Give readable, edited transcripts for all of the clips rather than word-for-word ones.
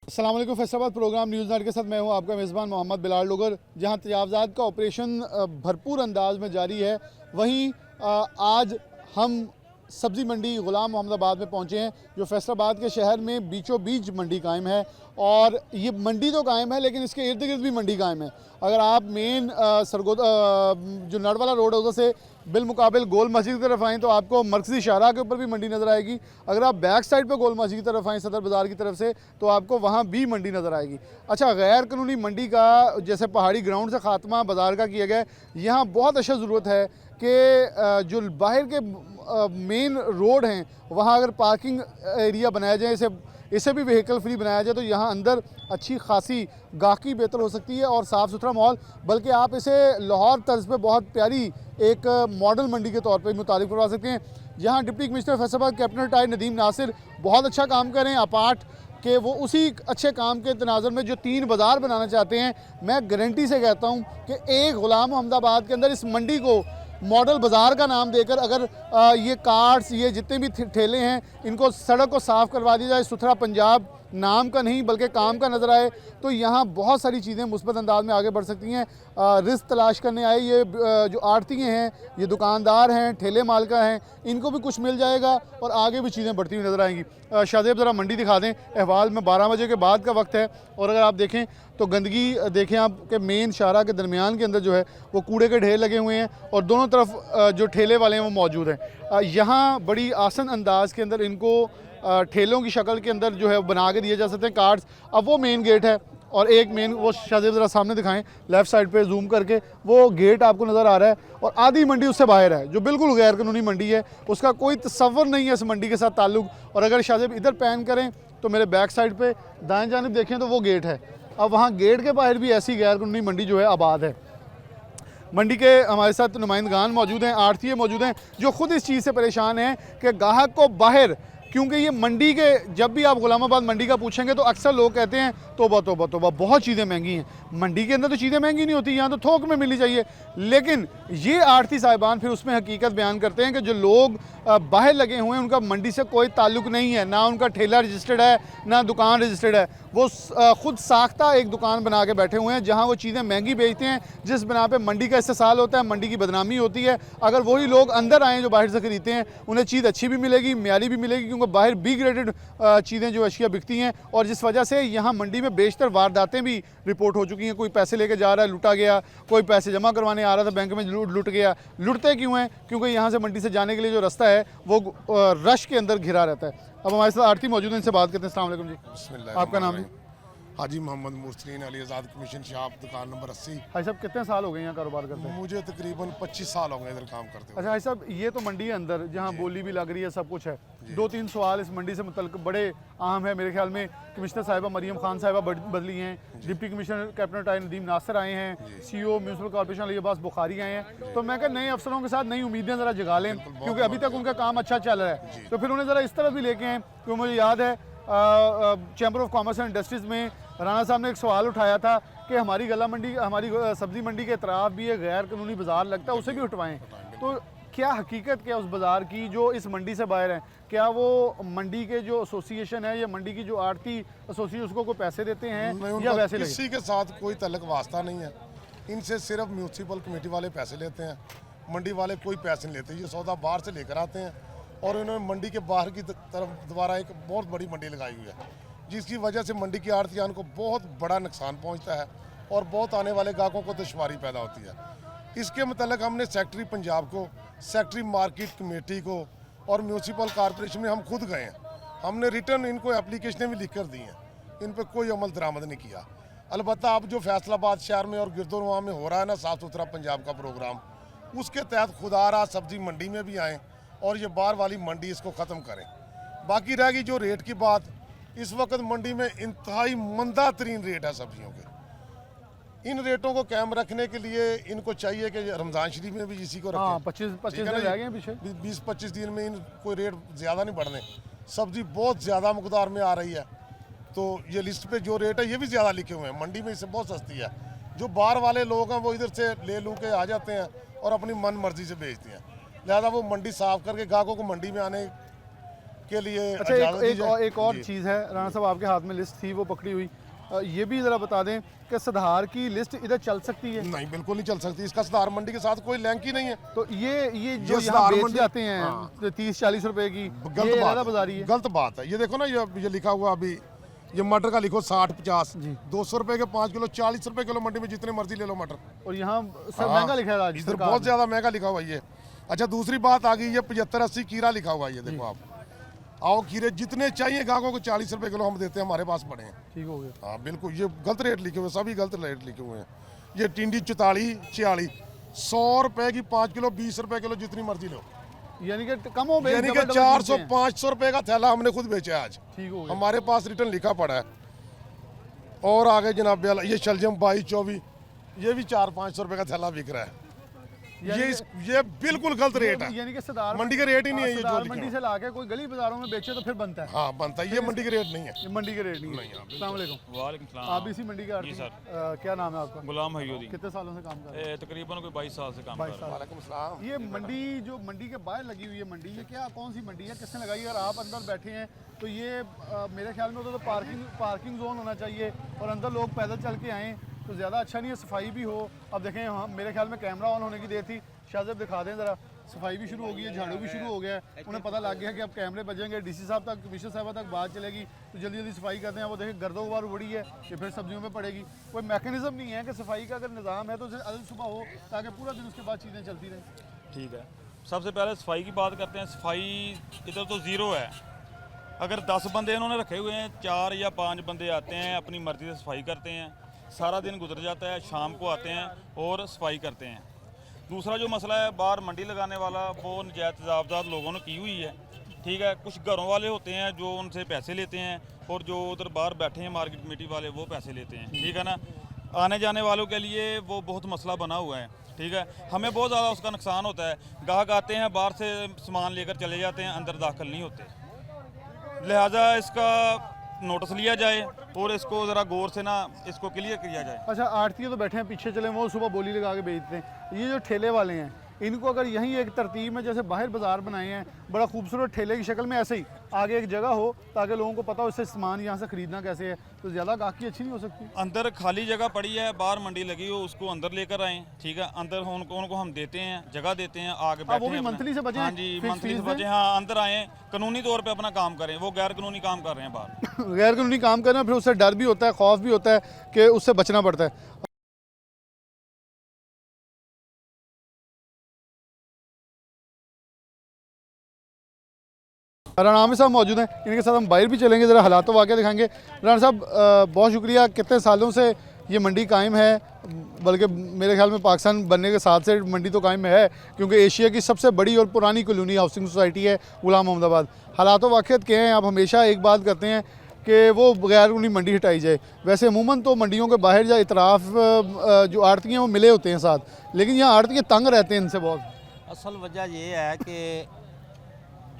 अस्सलाम वालेकुम। Faisalabad programme news night के साथ मैं हूं आपका मेज़बान मोहम्मद बिलाल लोगर। जहां तजावज़ात का ऑपरेशन भरपूर अंदाज में जारी है, वहीं आज हम सब्ज़ी मंडी ग़ुलाम मोहम्मदाबाद में पहुंचे हैं, जो फैसलाबाद के शहर में बीचों बीच मंडी कायम है। और ये मंडी तो कायम है, लेकिन इसके इर्द गिर्द भी मंडी कायम है। अगर आप मेन जो नड़ वाला रोड है उधर से बिलमुकाबिल गोल मस्जिद की तरफ आएँ तो आपको मरकज़ी शाहराह के ऊपर भी मंडी नज़र आएगी। अगर आप बैक साइड पे गोल मस्जिद की तरफ आएँ सदर बाज़ार की तरफ से तो आपको वहाँ भी मंडी नज़र आएगी। अच्छा, गैर कानूनी मंडी का जैसे पहाड़ी ग्राउंड से ख़ात्मा बाज़ार का किया गया है, यहाँ बहुत अच्छा ज़रूरत है कि जो बाहर के मेन रोड हैं वहाँ अगर पार्किंग एरिया बनाया जाए, इसे भी व्हीकल फ्री बनाया जाए तो यहाँ अंदर अच्छी खासी गाहकी बेहतर हो सकती है और साफ़ सुथरा माहौल, बल्कि आप इसे लाहौर तर्ज पे बहुत प्यारी एक मॉडल मंडी के तौर पे मुतारिफ करवा सकते हैं। जहाँ deputy commissioner Faisalabad captain retired Nadeem Nasir बहुत अच्छा काम कर रहे हैं अपार्ट कि वो उसी अच्छे काम के तनाज़ुर में जो 3 बाज़ार बनाना चाहते हैं, मैं गारंटी से कहता हूँ कि एक ग़ुलाम मोहम्मदाबाद के अंदर इस मंडी को मॉडल बाज़ार का नाम देकर अगर ये कार्ट्स, ये जितने भी ठेले हैं, इनको सड़क को साफ़ करवा दिया जाए, सुथरा पंजाब नाम का नहीं बल्कि काम का नज़र आए, तो यहाँ बहुत सारी चीज़ें मुस्बत अंदाज में आगे बढ़ सकती हैं। रिस्क तलाश करने आए ये जो आड़ती हैं, ये दुकानदार हैं, ठेले मालका हैं, इनको भी कुछ मिल जाएगा और आगे भी चीज़ें बढ़ती हुई नज़र आएंगी। शाहजेब ज़रा मंडी दिखा दें। अहवाल में 12 बजे के बाद का वक्त है और अगर आप देखें तो गंदगी देखें आप के मेन शाहराह के दरमियान के अंदर जो है वो कूड़े के ढेर लगे हुए हैं और दोनों तरफ जो ठेले वाले हैं वो मौजूद हैं। यहाँ बड़ी आसान अंदाज के अंदर इनको ठेलों की शक्ल के अंदर जो है बना के दिए जा सकते हैं कार्ड्स। अब वो मेन गेट है और एक मेन वो शाहजेब ज़रा सामने दिखाएं, लेफ़्ट साइड पे जूम करके वो गेट आपको नज़र आ रहा है और आधी मंडी उससे बाहर है जो बिल्कुल गैर कानूनी मंडी है, उसका कोई तसव्वुर नहीं है इस मंडी के साथ ताल्लुक़। और अगर शाहजेब इधर पैन करें तो मेरे बैक साइड पर दाएँ जानिब देखें तो वो गेट है। अब वहाँ गेट के बाहर भी ऐसी गैर कानूनी मंडी जो है आबाद है। मंडी के हमारे साथ नुमाइंदगान मौजूद हैं, आड़तिये मौजूद हैं जो ख़ुद इस चीज़ से परेशान हैं कि ग्राहक को बाहर, क्योंकि ये मंडी के जब भी आप गुलामाबाद मंडी का पूछेंगे तो अक्सर लोग कहते हैं तोबा तोबा तोबा बहुत चीज़ें महंगी हैं। मंडी के अंदर तो चीज़ें महंगी नहीं होती, यहाँ तो थोक में मिलनी चाहिए। लेकिन ये आड़ती साहिबान फिर उसमें हकीकत बयान करते हैं कि जो लोग बाहर लगे हुए हैं उनका मंडी से कोई ताल्लुक़ नहीं है, ना उनका ठेला रजिस्टर्ड है ना दुकान रजिस्टर्ड है। वो ख़ुद साख्ता एक दुकान बना के बैठे हुए हैं जहाँ वो चीज़ें महंगी बेचते हैं, जिस बिना पे मंडी का इस्तेसाल होता है, मंडी की बदनामी होती है। अगर वही लोग अंदर आएँ जो बाहर से खरीदते हैं उन्हें चीज़ अच्छी भी मिलेगी, म्यारी भी मिलेगी, क्योंकि बाहर बी ग्रेडेड चीज़ें जो अशिया बिकती हैं। और जिस वजह से यहाँ मंडी में बेशतर वारदातें भी रिपोर्ट हो चुकी हैं। कोई पैसे लेके जा रहा है, लुटा गया, कोई पैसे जमा करवाने आ रहा था बैंक में, लुट गया। लुटते क्यों हैं? क्योंकि यहाँ से मंडी से जाने के लिए जो रास्ता है वो रश के अंदर घिरा रहता है। अब हमारे साथ आरती मौजूद हैं, इनसे बात करते हैं। अस्सलाम वालेकुम जी, आपका नाम जी? हाजी मोहम्मद मुर्सलीन अली आज़ाद कमीशन शॉप, दुकान नंबर 80। भाई साहब कितने साल हो गए यहाँ कारोबार करते हैं? मुझे तकरीबन 25 साल हो गए इधर काम करते हुए। अच्छा भाई साहब, ये तो मंडी है अंदर जहाँ बोली भी लग रही है, सब कुछ है। 2-3 सवाल इस मंडी से मुतल्लिक बड़े अहम है। मेरे ख्याल में कमिश्नर साहिबा मरियम खान साहिबा बदली हैं, deputy commissioner captain retired Nadeem Nasir आए हैं, CEO municipal corporation Ali Abbas Bukhari आए हैं। तो मैं कहा नए अफसरों के साथ नई उम्मीदें ज़रा जगा लें, क्योंकि अभी तक उनका काम अच्छा चल रहा है। तो फिर उन्हें ज़रा इस तरफ भी लेके आएँ। क्योंकि मुझे याद है chamber of commerce and industries में राना साहब ने एक सवाल उठाया था कि हमारी गला मंडी, हमारी सब्ज़ी मंडी के इतराफ़ भी एक गैर कानूनी बाज़ार लगता है, उसे भी उठवाएं। तो क्या हकीकत क्या उस बाज़ार की जो इस मंडी से बाहर है? क्या वो मंडी के जो एसोसिएशन है या मंडी की जो आड़ती एसोसिएशन उसको कोई पैसे देते हैं या वैसे किसी के साथ कोई तल्लक वास्ता नहीं है। इनसे सिर्फ म्यूनसिपल कमेटी वाले पैसे लेते हैं, मंडी वाले कोई पैसे नहीं लेते। ये सौदा बाहर से लेकर आते हैं और इन्होंने मंडी के बाहर की तरफ दोबारा एक बहुत बड़ी मंडी लगाई हुई है, जिसकी वजह से मंडी की आड़तियान को बहुत बड़ा नुकसान पहुंचता है और बहुत आने वाले ग्राहकों को दुश्वारी पैदा होती है। इसके मतलब हमने सेक्रेटरी पंजाब को, सेक्रेटरी मार्केट कमेटी को और म्यूनसिपल कॉर्पोरेशन में हम खुद गए हैं। हमने रिटर्न इनको एप्लीकेशनें भी लिख कर दी हैं, इन पर कोई अमल दरामद नहीं किया। अलबत्ता अब जो फैसलाबाद शहर में और गिरदोनवा में हो रहा है ना साफ़ सुथरा पंजाब का प्रोग्राम, उसके तहत खुदारा सब्ज़ी मंडी में भी आएँ और ये बाहर वाली मंडी इसको ख़त्म करें। बाकी रह गई जो रेट की बात, इस वक्त मंडी में इंतहाई मंदा तरीन रेट है सब्जियों के। इन रेटों को कायम रखने के लिए इनको चाहिए कि रमज़ान शरीफ में भी इसी को रखें। 25 दिन रह गए पीछे, 20-25 दिन में इन कोई रेट ज़्यादा नहीं बढ़ने। सब्ज़ी बहुत ज़्यादा मकदार में आ रही है, तो ये लिस्ट पे जो रेट है ये भी ज़्यादा लिखे हुए हैं। मंडी में इससे बहुत सस्ती है। जो बाहर वाले लोग हैं वो इधर से ले लू के आ जाते हैं और अपनी मन मर्जी से बेचते हैं। लिहाजा वो मंडी साफ़ करके ग्राहकों को मंडी में आने के लिए अच्छा, इजाज़त दीजिए। एक और जी। चीज़ है राणा साहब, आपके हाथ में लिस्ट थी वो पकड़ी हुई, ये भी ज़रा बता दें कि सुधार की लिस्ट इधर चल सकती है? नहीं, बिल्कुल नहीं चल सकती। इसका सुधार मंडी के साथ कोई लिंक ही नहीं है। तो ये जो ये यहाँ सुधार बेच मंडी, जाते हैं हाँ। 30-40 रुपए की, गलत ये बात ज़्यादा बाजारी है। गलत बात है। ये देखो ना, ये लिखा हुआ अभी, ये मटर का लिखो 60-50, जी। 200 रुपए के 5 किलो, 40 रुपए किलो मंडी में जितने मर्जी ले लो मटर। और यहाँ सब हाँ, महंगा लिखा है राज्य इधर सरकार बहुत ने। ज्यादा महंगा लिखा हुआ है ये। अच्छा, दूसरी बात आ गई, ये 75-80 कीरा लिखा हुआ है, ये देखो आप। आओ, खीरे जितने चाहिए ग्राहकों को 40 रुपए किलो हम देते हैं, हमारे पास पड़े हैं। ठीक हो गया। हाँ बिल्कुल, ये गलत रेट लिखे हुए, सभी गलत रेट लिखे हुए हैं। ये टिंडी 44-46, 100 रुपए की 5 किलो, 20 रुपए किलो, जितनी मर्जी लो। यानी कि कम हो, यानी कि डबल 400-500 रुपए का थैला हमने खुद बेचा है आज। ठीक हो गया। हमारे पास रिटर्न लिखा पड़ा है। और आगे जनाब ये शलजम 22-24, ये भी 400-500 रुपए का थैला बिक रहा है। ये बिल्कुल गलत रेट है। यानी कि सदार मंडी का रेट ही नहीं है ये जो सदार लिखे मंडी हुए। से लाके कोई गली बाजारों में बेचे तो फिर बनता है। हाँ बनता है, ये मंडी का रेट नहीं है। ये मंडी के रेट नहीं है। नहीं, हाँ, बिल्कुल। अस्सलाम वालेकुम। वालेकुम सलाम। आप भी इसी मंडी के आड़ती जी हैं? सर। क्या नाम है आपका? गुलाम हयूदी। कितने सालों से काम कर रहे हैं? तकरीबन कोई 22 साल से काम 22 कर रहा साल। वालेकुम सलाम। ये मंडी जो मंडी के बाहर लगी हुई है मंडी, ये क्या कौन सी मंडी है, किसने लगाई है? और आप अंदर बैठे हैं तो ये मेरे ख्याल में तो पार्किंग जोन होना चाहिए और अंदर लोग पैदल चल के आएँ तो ज़्यादा अच्छा नहीं है, सफाई भी हो। अब देखें, हाँ मेरे ख्याल में कैमरा ऑन होने की देर थी, शाहजेब दिखा दें ज़रा, सफाई भी शुरू हो गई है, झाड़ू भी शुरू हो गया है। उन्हें पता लग गया कि अब कैमरे बजेंगे, डीसी साहब तक, कमिश्नर साहब तक बात चलेगी तो जल्दी जल्दी सफाई करते हैं। वो देखें गर्दोगुबार उबड़ी है, ये फिर सब्जियों में पड़ेगी। कोई मैकेनिज्म नहीं है कि सफाई का अगर निज़ाम है तो उसे अदल सुबह हो ताकि पूरा दिन उसके बाद चीज़ें चलती रहें। ठीक है, सबसे पहले सफाई की बात करते हैं। सफाई इधर तो ज़ीरो है। अगर 10 बंदे इन्होंने रखे हुए हैं, 4 या 5 बंदे आते हैं, अपनी मर्ज़ी से सफाई करते हैं, सारा दिन गुजर जाता है, शाम को आते हैं और सफाई करते हैं। दूसरा जो मसला है बाहर मंडी लगाने वाला, वो नजायज़ तजावज़ात लोगों ने की हुई है। ठीक है, कुछ घरों वाले होते हैं जो उनसे पैसे लेते हैं और जो उधर बाहर बैठे हैं मार्केट कमेटी वाले, वो पैसे लेते हैं। ठीक है ना, आने जाने वालों के लिए वो बहुत मसला बना हुआ है। ठीक है, हमें बहुत ज़्यादा उसका नुकसान होता है। ग्राहक आते हैं, बाहर से सामान लेकर चले जाते हैं, अंदर दाखिल नहीं होते। लिहाजा इसका नोटिस लिया जाए और इसको ज़रा गौर से ना इसको क्लियर किया जाए। अच्छा, आड़तियाँ तो बैठे हैं पीछे, चले वो सुबह बोली लगा के बेचते हैं। ये जो ठेले वाले हैं, इनको अगर यहीं एक तरतीब में जैसे बाहर बाजार बनाए हैं, बड़ा खूबसूरत ठेले की शक्ल में, ऐसे ही आगे एक जगह हो ताकि लोगों को पता हो इससे सामान यहाँ से ख़रीदना कैसे है, तो ज़्यादा गाहकी अच्छी नहीं हो सकती? अंदर खाली जगह पड़ी है, बाहर मंडी लगी हो, उसको अंदर लेकर आएँ। ठीक है, अंदर उनको हम देते हैं, जगह देते हैं, आगे बैठे वो भी हैं मंथली से बचें, हाँ जी, फिक्स मंथली से फीस दें। बचे। हाँ, अंदर आएँ, कानूनी तौर पे अपना काम करें। वो गैर कानूनी काम कर रहे हैं बाहर। गैर कानूनी काम करना, फिर उससे डर भी होता है, खौफ भी होता है कि उससे बचना पड़ता है। राणा आमिर साहब मौजूद हैं, इनके साथ हम बाहर भी चलेंगे, ज़रा हालात वाक़या दिखाएंगे। राणा साहब, बहुत शुक्रिया। कितने सालों से ये मंडी कायम है? बल्कि मेरे ख्याल में पाकिस्तान बनने के साथ से मंडी तो कायम है, क्योंकि एशिया की सबसे बड़ी और पुरानी कॉलोनी हाउसिंग सोसाइटी है गुलाम मोहम्मदाबाद। हालात वाक़ियत के हैं, आप हमेशा एक बात करते हैं कि वो गैर कानूनी मंडी हटाई जाए। वैसे अमूमन तो मंडियों के बाहर या इतराफ़ जो आड़ती हैं वो मिले होते हैं साथ, लेकिन यहाँ आड़ती तंग रहते हैं इनसे बहुत। असल वजह ये है कि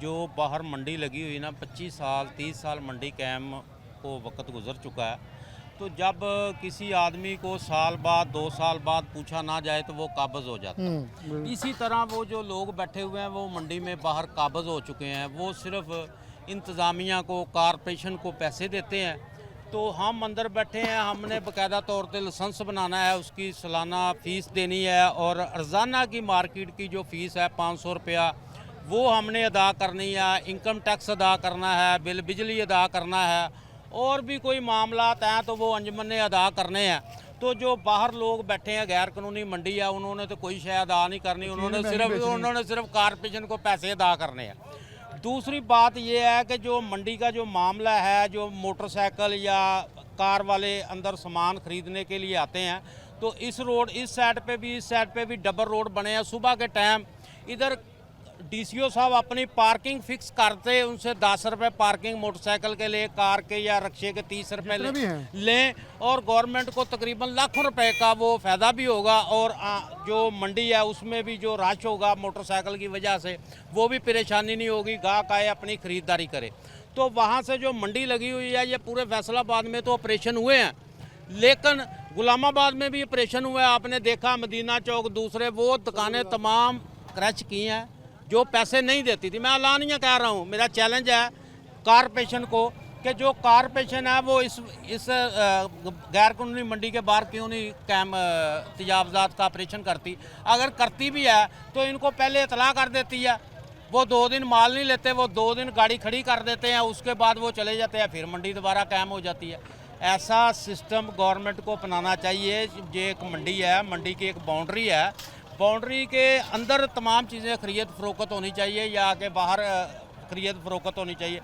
जो बाहर मंडी लगी हुई ना, 25 साल 30 साल मंडी कायम को वक्त गुजर चुका है। तो जब किसी आदमी को साल बाद 2 साल बाद पूछा ना जाए तो वो काबज़ हो जाता है। इसी तरह वो जो लोग बैठे हुए हैं वो मंडी में बाहर काबज़ हो चुके हैं। वो सिर्फ इंतज़ामिया को, कारपोरेशन को पैसे देते हैं। तो हम अंदर बैठे हैं, हमने बाकायदा तौर पर लाइसेंस बनाना है, उसकी सालाना फ़ीस देनी है और रोज़ाना की मार्केट की जो फ़ीस है 500 रुपया, वो हमने अदा करनी है। इनकम टैक्स अदा करना है, बिल बिजली अदा करना है, और भी कोई मामलात हैं तो वो अंजुमन ने अदा करने हैं। तो जो बाहर लोग बैठे हैं, गैर कानूनी मंडी है, उन्होंने तो कोई शय अदा नहीं करनी, उन्होंने सिर्फ कारपोरेशन को पैसे अदा करने हैं। दूसरी बात ये है कि जो मंडी का जो मामला है, जो मोटरसाइकिल या कार वाले अंदर सामान ख़रीदने के लिए आते हैं, तो इस रोड, इस साइड पे भी डबल रोड बने हैं। सुबह के टाइम इधर डीसीओ साहब अपनी पार्किंग फिक्स करते, उनसे 10 रुपये पार्किंग मोटरसाइकिल के लिए, कार के या रक्शे के 30 रुपये लें, और गवर्नमेंट को तकरीबन लाखों रुपए का वो फ़ायदा भी होगा। और जो मंडी है उसमें भी जो रश होगा मोटरसाइकिल की वजह से, वो भी परेशानी नहीं होगी, गाहक आए अपनी ख़रीदारी करे। तो वहाँ से जो मंडी लगी हुई है, ये पूरे फैसलाबाद में तो ऑपरेशन हुए हैं, लेकिन गुलामाबाद में भी ऑपरेशन हुआ है। आपने देखा मदीना चौक, दूसरे वो दुकानें तमाम क्रच की हैं जो पैसे नहीं देती थी। मैं ऐलानिया कह रहा हूँ, मेरा चैलेंज है कारपोरेशन को कि जो कारपोरेशन है वो इस गैर कानूनी मंडी के बाहर क्यों नहीं कैम तजावज़ात का ऑपरेशन करती। अगर करती भी है तो इनको पहले इतला कर देती है। वो 2 दिन माल नहीं लेते, वो 2 दिन गाड़ी खड़ी कर देते हैं, उसके बाद वो चले जाते हैं, फिर मंडी दोबारा कायम हो जाती है। ऐसा सिस्टम गवर्नमेंट को अपनाना चाहिए। ये एक मंडी है, मंडी की एक बाउंड्री है, बाउंड्री के अंदर तमाम चीज़ें खरीद फरोख्त होनी चाहिए या आगे बाहर खरीद फरोख्त होनी चाहिए।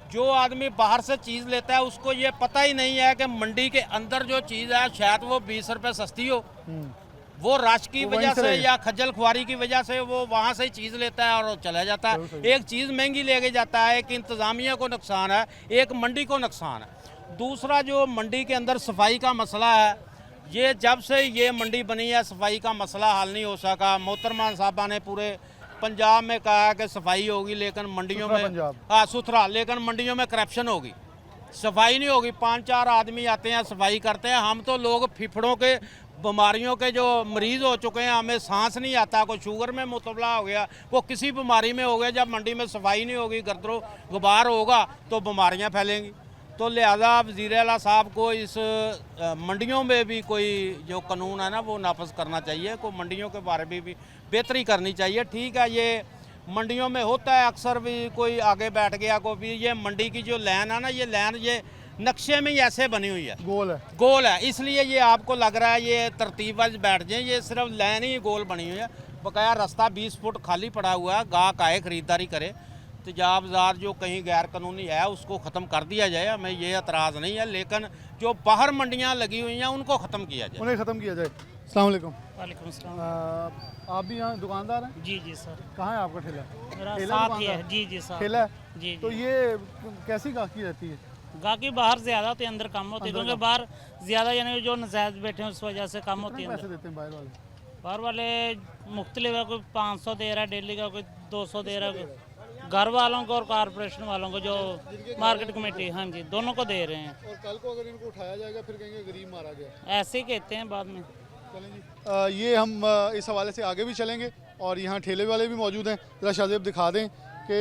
जो आदमी बाहर से चीज़ लेता है उसको ये पता ही नहीं है कि मंडी के अंदर जो चीज़ है शायद वो 20 रुपये सस्ती हो, वो रश की वजह से या खज्जल खुआरी की वजह से वो वहाँ से चीज़ लेता है और चला जाता है। एक चीज़ महंगी लेके जाता है, एक इंतज़ामिया को नुकसान है, एक मंडी को नुकसान है। दूसरा जो मंडी के अंदर सफाई का मसला है, ये जब से ये मंडी बनी है सफाई का मसला हल नहीं हो सका। मोहतरमा साहबा ने पूरे पंजाब में कहा कि सफाई होगी, लेकिन मंडियों में हाँ सुथरा, लेकिन मंडियों में करप्शन होगी, सफाई नहीं होगी। 5-4 आदमी आते हैं सफाई करते हैं। हम तो लोग फिफड़ों के बीमारियों के जो मरीज़ हो चुके हैं, हमें सांस नहीं आता, कोई शुगर में मुबतला हो गया, वो किसी बीमारी में हो गया। जब मंडी में सफाई नहीं होगी, गर्दो गुबार होगा तो बीमारियां फैलेंगी। तो लिहाजा वज़ीर आला साहब को इस मंडियों में भी कोई जो कानून है ना वो नाफज करना चाहिए, को मंडियों के बारे में भी बेहतरी करनी चाहिए। ठीक है, ये मंडियों में होता है अक्सर भी कोई आगे बैठ गया, को भी ये मंडी की जो लाइन है ना, ये लाइन ये नक्शे में ही ऐसे बनी हुई है, गोल है, इसलिए ये आपको लग रहा है ये तरतीब बैठ जाए। ये सिर्फ लाइन ही गोल बनी हुई है, बकाया रास्ता 20 फुट खाली पड़ा हुआ है। गाहक आए खरीदारी करे, तजावज़ात जो कहीं गैर कानूनी है उसको ख़त्म कर दिया जाए, हमें ये एतराज़ नहीं है। लेकिन जो बाहर मंडियाँ लगी हुई हैं उनको ख़त्म किया जाए, उन्हें ख़त्म किया जाए। अस्सलाम वालेकुम। वालेकुम सलाम। आप भी यहाँ दुकानदार हैं? जी जी सर, कहाँ है आपका ठेला? मेरा ठेला साथ ही है। दुकानदार? जी जी सर, ठेला है? जी तो जी। ये कैसी गाहकी रहती है? गाहकी बाहर ज़्यादा होती है, अंदर कम होती है, अंदर क्योंकि कम। बाहर ज़्यादा यानी जो नजायज़ बैठे हैं उस वजह से कम होती कितने है। पैसे अंदर देते हैं बाहर वाले? बाहर वाले मुख्तलिफ है, कोई 500 दे रहा है डेली का, कोई 200 दे रहा है, घर वालों को और कारपोरेशन वालों को, जो मार्केट कमेटी, हाँ जी, दोनों को दे रहे हैं। और कल को अगर इनको उठाया जाएगा फिर कहेंगे गरीब मारा गया। ऐसे ही कहते हैं बाद में। चलें जी, ये हम इस हवाले से आगे भी चलेंगे और यहाँ ठेले वाले भी मौजूद हैं। ज़रा शाहजेब दिखा दें कि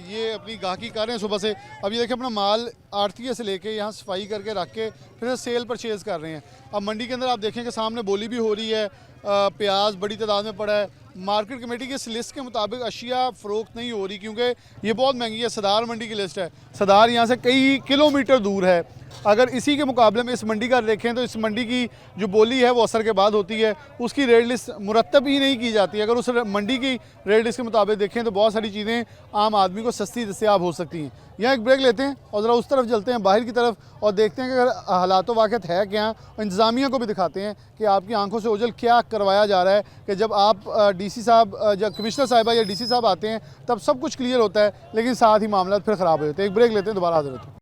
ये अपनी गाहकी कर रहे हैं सुबह से। अब ये देखिए अपना माल आड़तिये से लेके यहाँ सफाई करके रख के फिर सेल परचेज़ कर रहे हैं। अब मंडी के अंदर आप देखें कि सामने बोली भी हो रही है, प्याज बड़ी तादाद में पड़ा है। मार्केट कमेटी की इस लिस्ट के मुताबिक अशिया फ़रोख्त नहीं हो रही क्योंकि ये बहुत महंगी है। सदार मंडी की लिस्ट है, सदार यहाँ से कई किलोमीटर दूर है। अगर इसी के मुकाबले में इस मंडी का देखें तो इस मंडी की जो बोली है वो असर के बाद होती है, उसकी रेट लिस्ट मुरतब ही नहीं की जाती। अगर उस मंडी की रेट लिस्ट के मुताबिक देखें तो बहुत सारी चीज़ें आम आदमी को सस्ती दस्तयाब हो सकती हैं। यहाँ एक ब्रेक लेते हैं और ज़रा उस तरफ चलते हैं, बाहर की तरफ, और देखते हैं कि अगर हालात वाक़त है क्या। इंतज़ामिया को भी दिखाते हैं कि आपकी आंखों से ओझल क्या करवाया जा रहा है कि जब आप डीसी साहब, जब कमिश्नर साहिबा या डीसी साहब आते हैं तब सब कुछ क्लियर होता है, लेकिन साथ ही मामला फिर ख़राब हो जाते हैं। एक ब्रेक लेते हैं, दोबारा हाजिर होते हैं।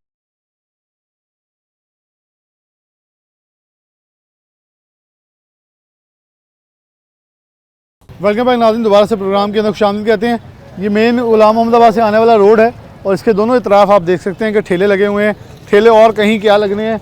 वेलकम बैक नाज़रीन, दोबारा से प्रोग्राम के अंदर शामिल कहते हैं। ये मेन गुलाम मोहम्मदाबाद से आने वाला रोड है और इसके दोनों तरफ आप देख सकते हैं कि ठेले लगे हुए हैं। ठेले और कहीं क्या लगने हैं,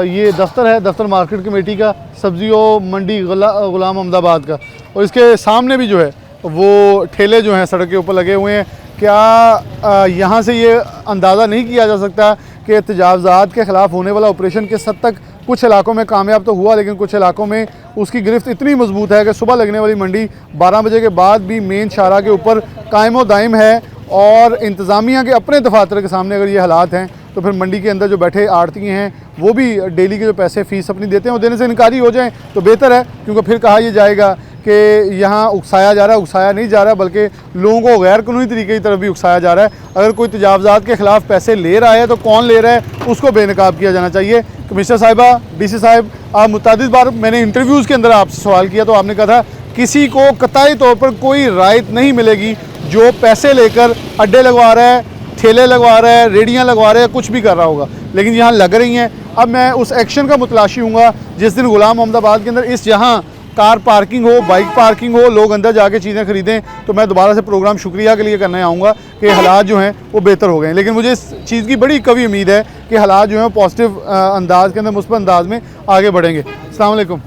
ये दफ्तर है, दफ्तर मार्केट कमेटी का, सब्जियों मंडी गुलाम मोहम्मदाबाद का, और इसके सामने भी जो है वो ठेले जो हैं सड़क के ऊपर लगे हुए हैं। क्या यहाँ से ये अंदाज़ा नहीं किया जा सकता कि तजावज़ात के ख़िलाफ़ होने वाला ऑपरेशन किस हद तक कुछ इलाकों में कामयाब तो हुआ, लेकिन कुछ इलाकों में उसकी गिरफ्त इतनी मजबूत है कि सुबह लगने वाली मंडी 12 बजे के बाद भी मेन शाहरा के ऊपर कायम दायम है। और इंतज़ामिया के अपने दफातर के सामने अगर ये हालात हैं तो फिर मंडी के अंदर जो बैठे आड़ती हैं वो भी डेली के जो पैसे फ़ीस अपनी देते हैं वो देने से इनकारी हो जाएं तो बेहतर है, क्योंकि फिर कहा यह जाएगा कि यहाँ उकसाया जा रहा है। उकसाया नहीं जा रहा, बल्कि लोगों को गैर कानूनी तरीके की तरफ भी उकसाया जा रहा है। अगर कोई तजावज़ात के ख़िलाफ़ पैसे ले रहा है तो कौन ले रहा है उसको बेनकाब किया जाना चाहिए। कमिश्नर साहिबा, डीसी साहब, आप मुतअद्दिद बार मैंने इंटरव्यूज़ के अंदर आपसे सवाल किया तो आपने कहा था किसी को कतई तौर पर कोई रायत नहीं मिलेगी जो पैसे लेकर अड्डे लगवा रहा है, ठेले लगवा रहा है, रेडियाँ लगवा रहा है, कुछ भी कर रहा होगा, लेकिन यहाँ लग रही हैं। अब मैं उस एक्शन का मुतलाशी हूँगा जिस दिन गुलाम मोहम्मदाबाद के अंदर इस जहाँ कार पार्किंग हो, बाइक पार्किंग हो, लोग अंदर जाके चीज़ें ख़रीदें, तो मैं दोबारा से प्रोग्राम शुक्रिया के लिए करने आऊँगा कि हालात जो हैं वो बेहतर हो गए। लेकिन मुझे इस चीज़ की बड़ी कभी उम्मीद है कि हालात जो हैं पॉजिटिव अंदाज के अंदर, मुस्बत अंदाज में आगे बढ़ेंगे। अस्सलाम वालेकुम।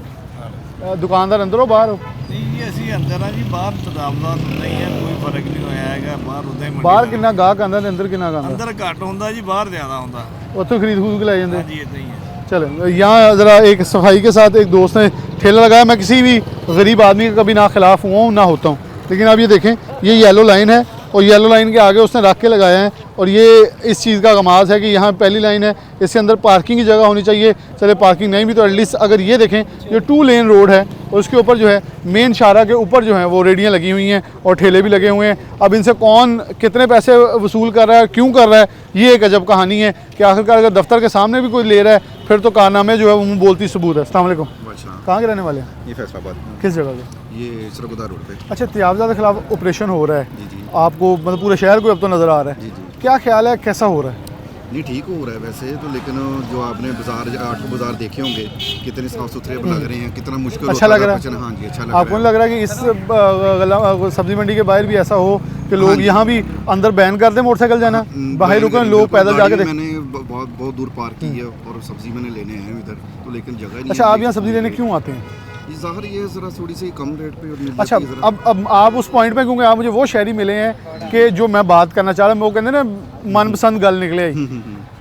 दुकानदार अंदर हो बाहर हो? जी, ਅਸੀਂ ਅੰਦਰ ਆ ਜੀ, ਬਾਹਰ ਤਦਾਵਜ਼ਾਤ ਨਹੀਂ ਹੈ, ਕੋਈ ਫਰਕ ਨਹੀਂ ਹੋਇਆ ਹੈਗਾ, ਬਾਹਰ ਉਦਾਂ ਹੀ ਮੰਡੀ ਬਾਹਰ ਕਿੰਨਾ ਗਾਹਕ ਆਉਂਦਾ ਤੇ ਅੰਦਰ ਕਿੰਨਾ ਆਉਂਦਾ? ਅੰਦਰ ਘੱਟ ਹੁੰਦਾ ਜੀ, ਬਾਹਰ ਜ਼ਿਆਦਾ ਹੁੰਦਾ। ਉੱਥੋਂ ਖਰੀद ਖੂਦ के ले जाते? जी इतना ही है। चलें, यहाँ ज़रा एक सफाई के साथ एक दोस्त ने ठेला लगाया। मैं किसी भी गरीब आदमी का कभी ना खिलाफ हुआ हूँ ना होता हूँ, लेकिन आप ये देखें, ये येलो लाइन है और येलो लाइन के आगे उसने रख के लगाया है और ये इस चीज़ का गमाज है कि यहाँ पहली लाइन है, इसके अंदर पार्किंग की जगह होनी चाहिए। चले पार्किंग नहीं भी तो एटलीस्ट अगर ये देखें, ये 2 लेन रोड है और उसके ऊपर जो है मेन शारा के ऊपर जो है वो रेडियाँ लगी हुई हैं और ठेले भी लगे हुए हैं। अब इनसे कौन कितने पैसे वसूल कर रहा है, क्यों कर रहा है, ये एक अजब कहानी है कि आखिरकार अगर दफ्तर के सामने भी कोई ले रहा है फिर तो कारनामे जो है वो बोलती सबूत है। अस्सलाम वालेकुम, कहाँ के रहने वाले हैं? ये फैसलाबाद, किस जगह के? ये सरगुदा रोड पे। अच्छा, तजावज़ात के खिलाफ ऑपरेशन हो रहा है, जी जी आपको मतलब पूरे शहर को अब तो नज़र आ रहा है, जी जी। क्या ख्याल है, कैसा हो रहा है? नहीं ठीक हो रहा है वैसे तो, लेकिन जो आपने बाजार 8 बाजार देखे होंगे कितने साफ सुथरे लग रहे हैं, कितना मुश्किल अच्छा होता लग रहा है? बचना। हाँ जी अच्छा लग आपको नहीं रहा लग रहा है कि इस सब्जी मंडी के बाहर भी ऐसा हो कि लोग हाँ जी। यहाँ भी अंदर बैन कर दें मोटरसाइकिल जाना, है। बाहर रुकें, लोग पैदल जाके देखें? मैंने बहुत दूर पार्क की है और सब्जी मैंने लेने आए हूँ इधर तो, लेकिन जगह नहीं अच्छा, है। आप यहाँ सब्जी लेने क्यों आते हैं? ये ज़ाहिर ये ज़रा थोड़ी सी कम रेट पे और मिल अच्छा, जाती है ज़रा। अब आप उस पॉइंट पे, क्योंकि आप मुझे वो शहरी मिले हैं कि जो मैं बात करना चाह रहा हूँ, वो कहते हैं ना मनपसंद गल निकले आई।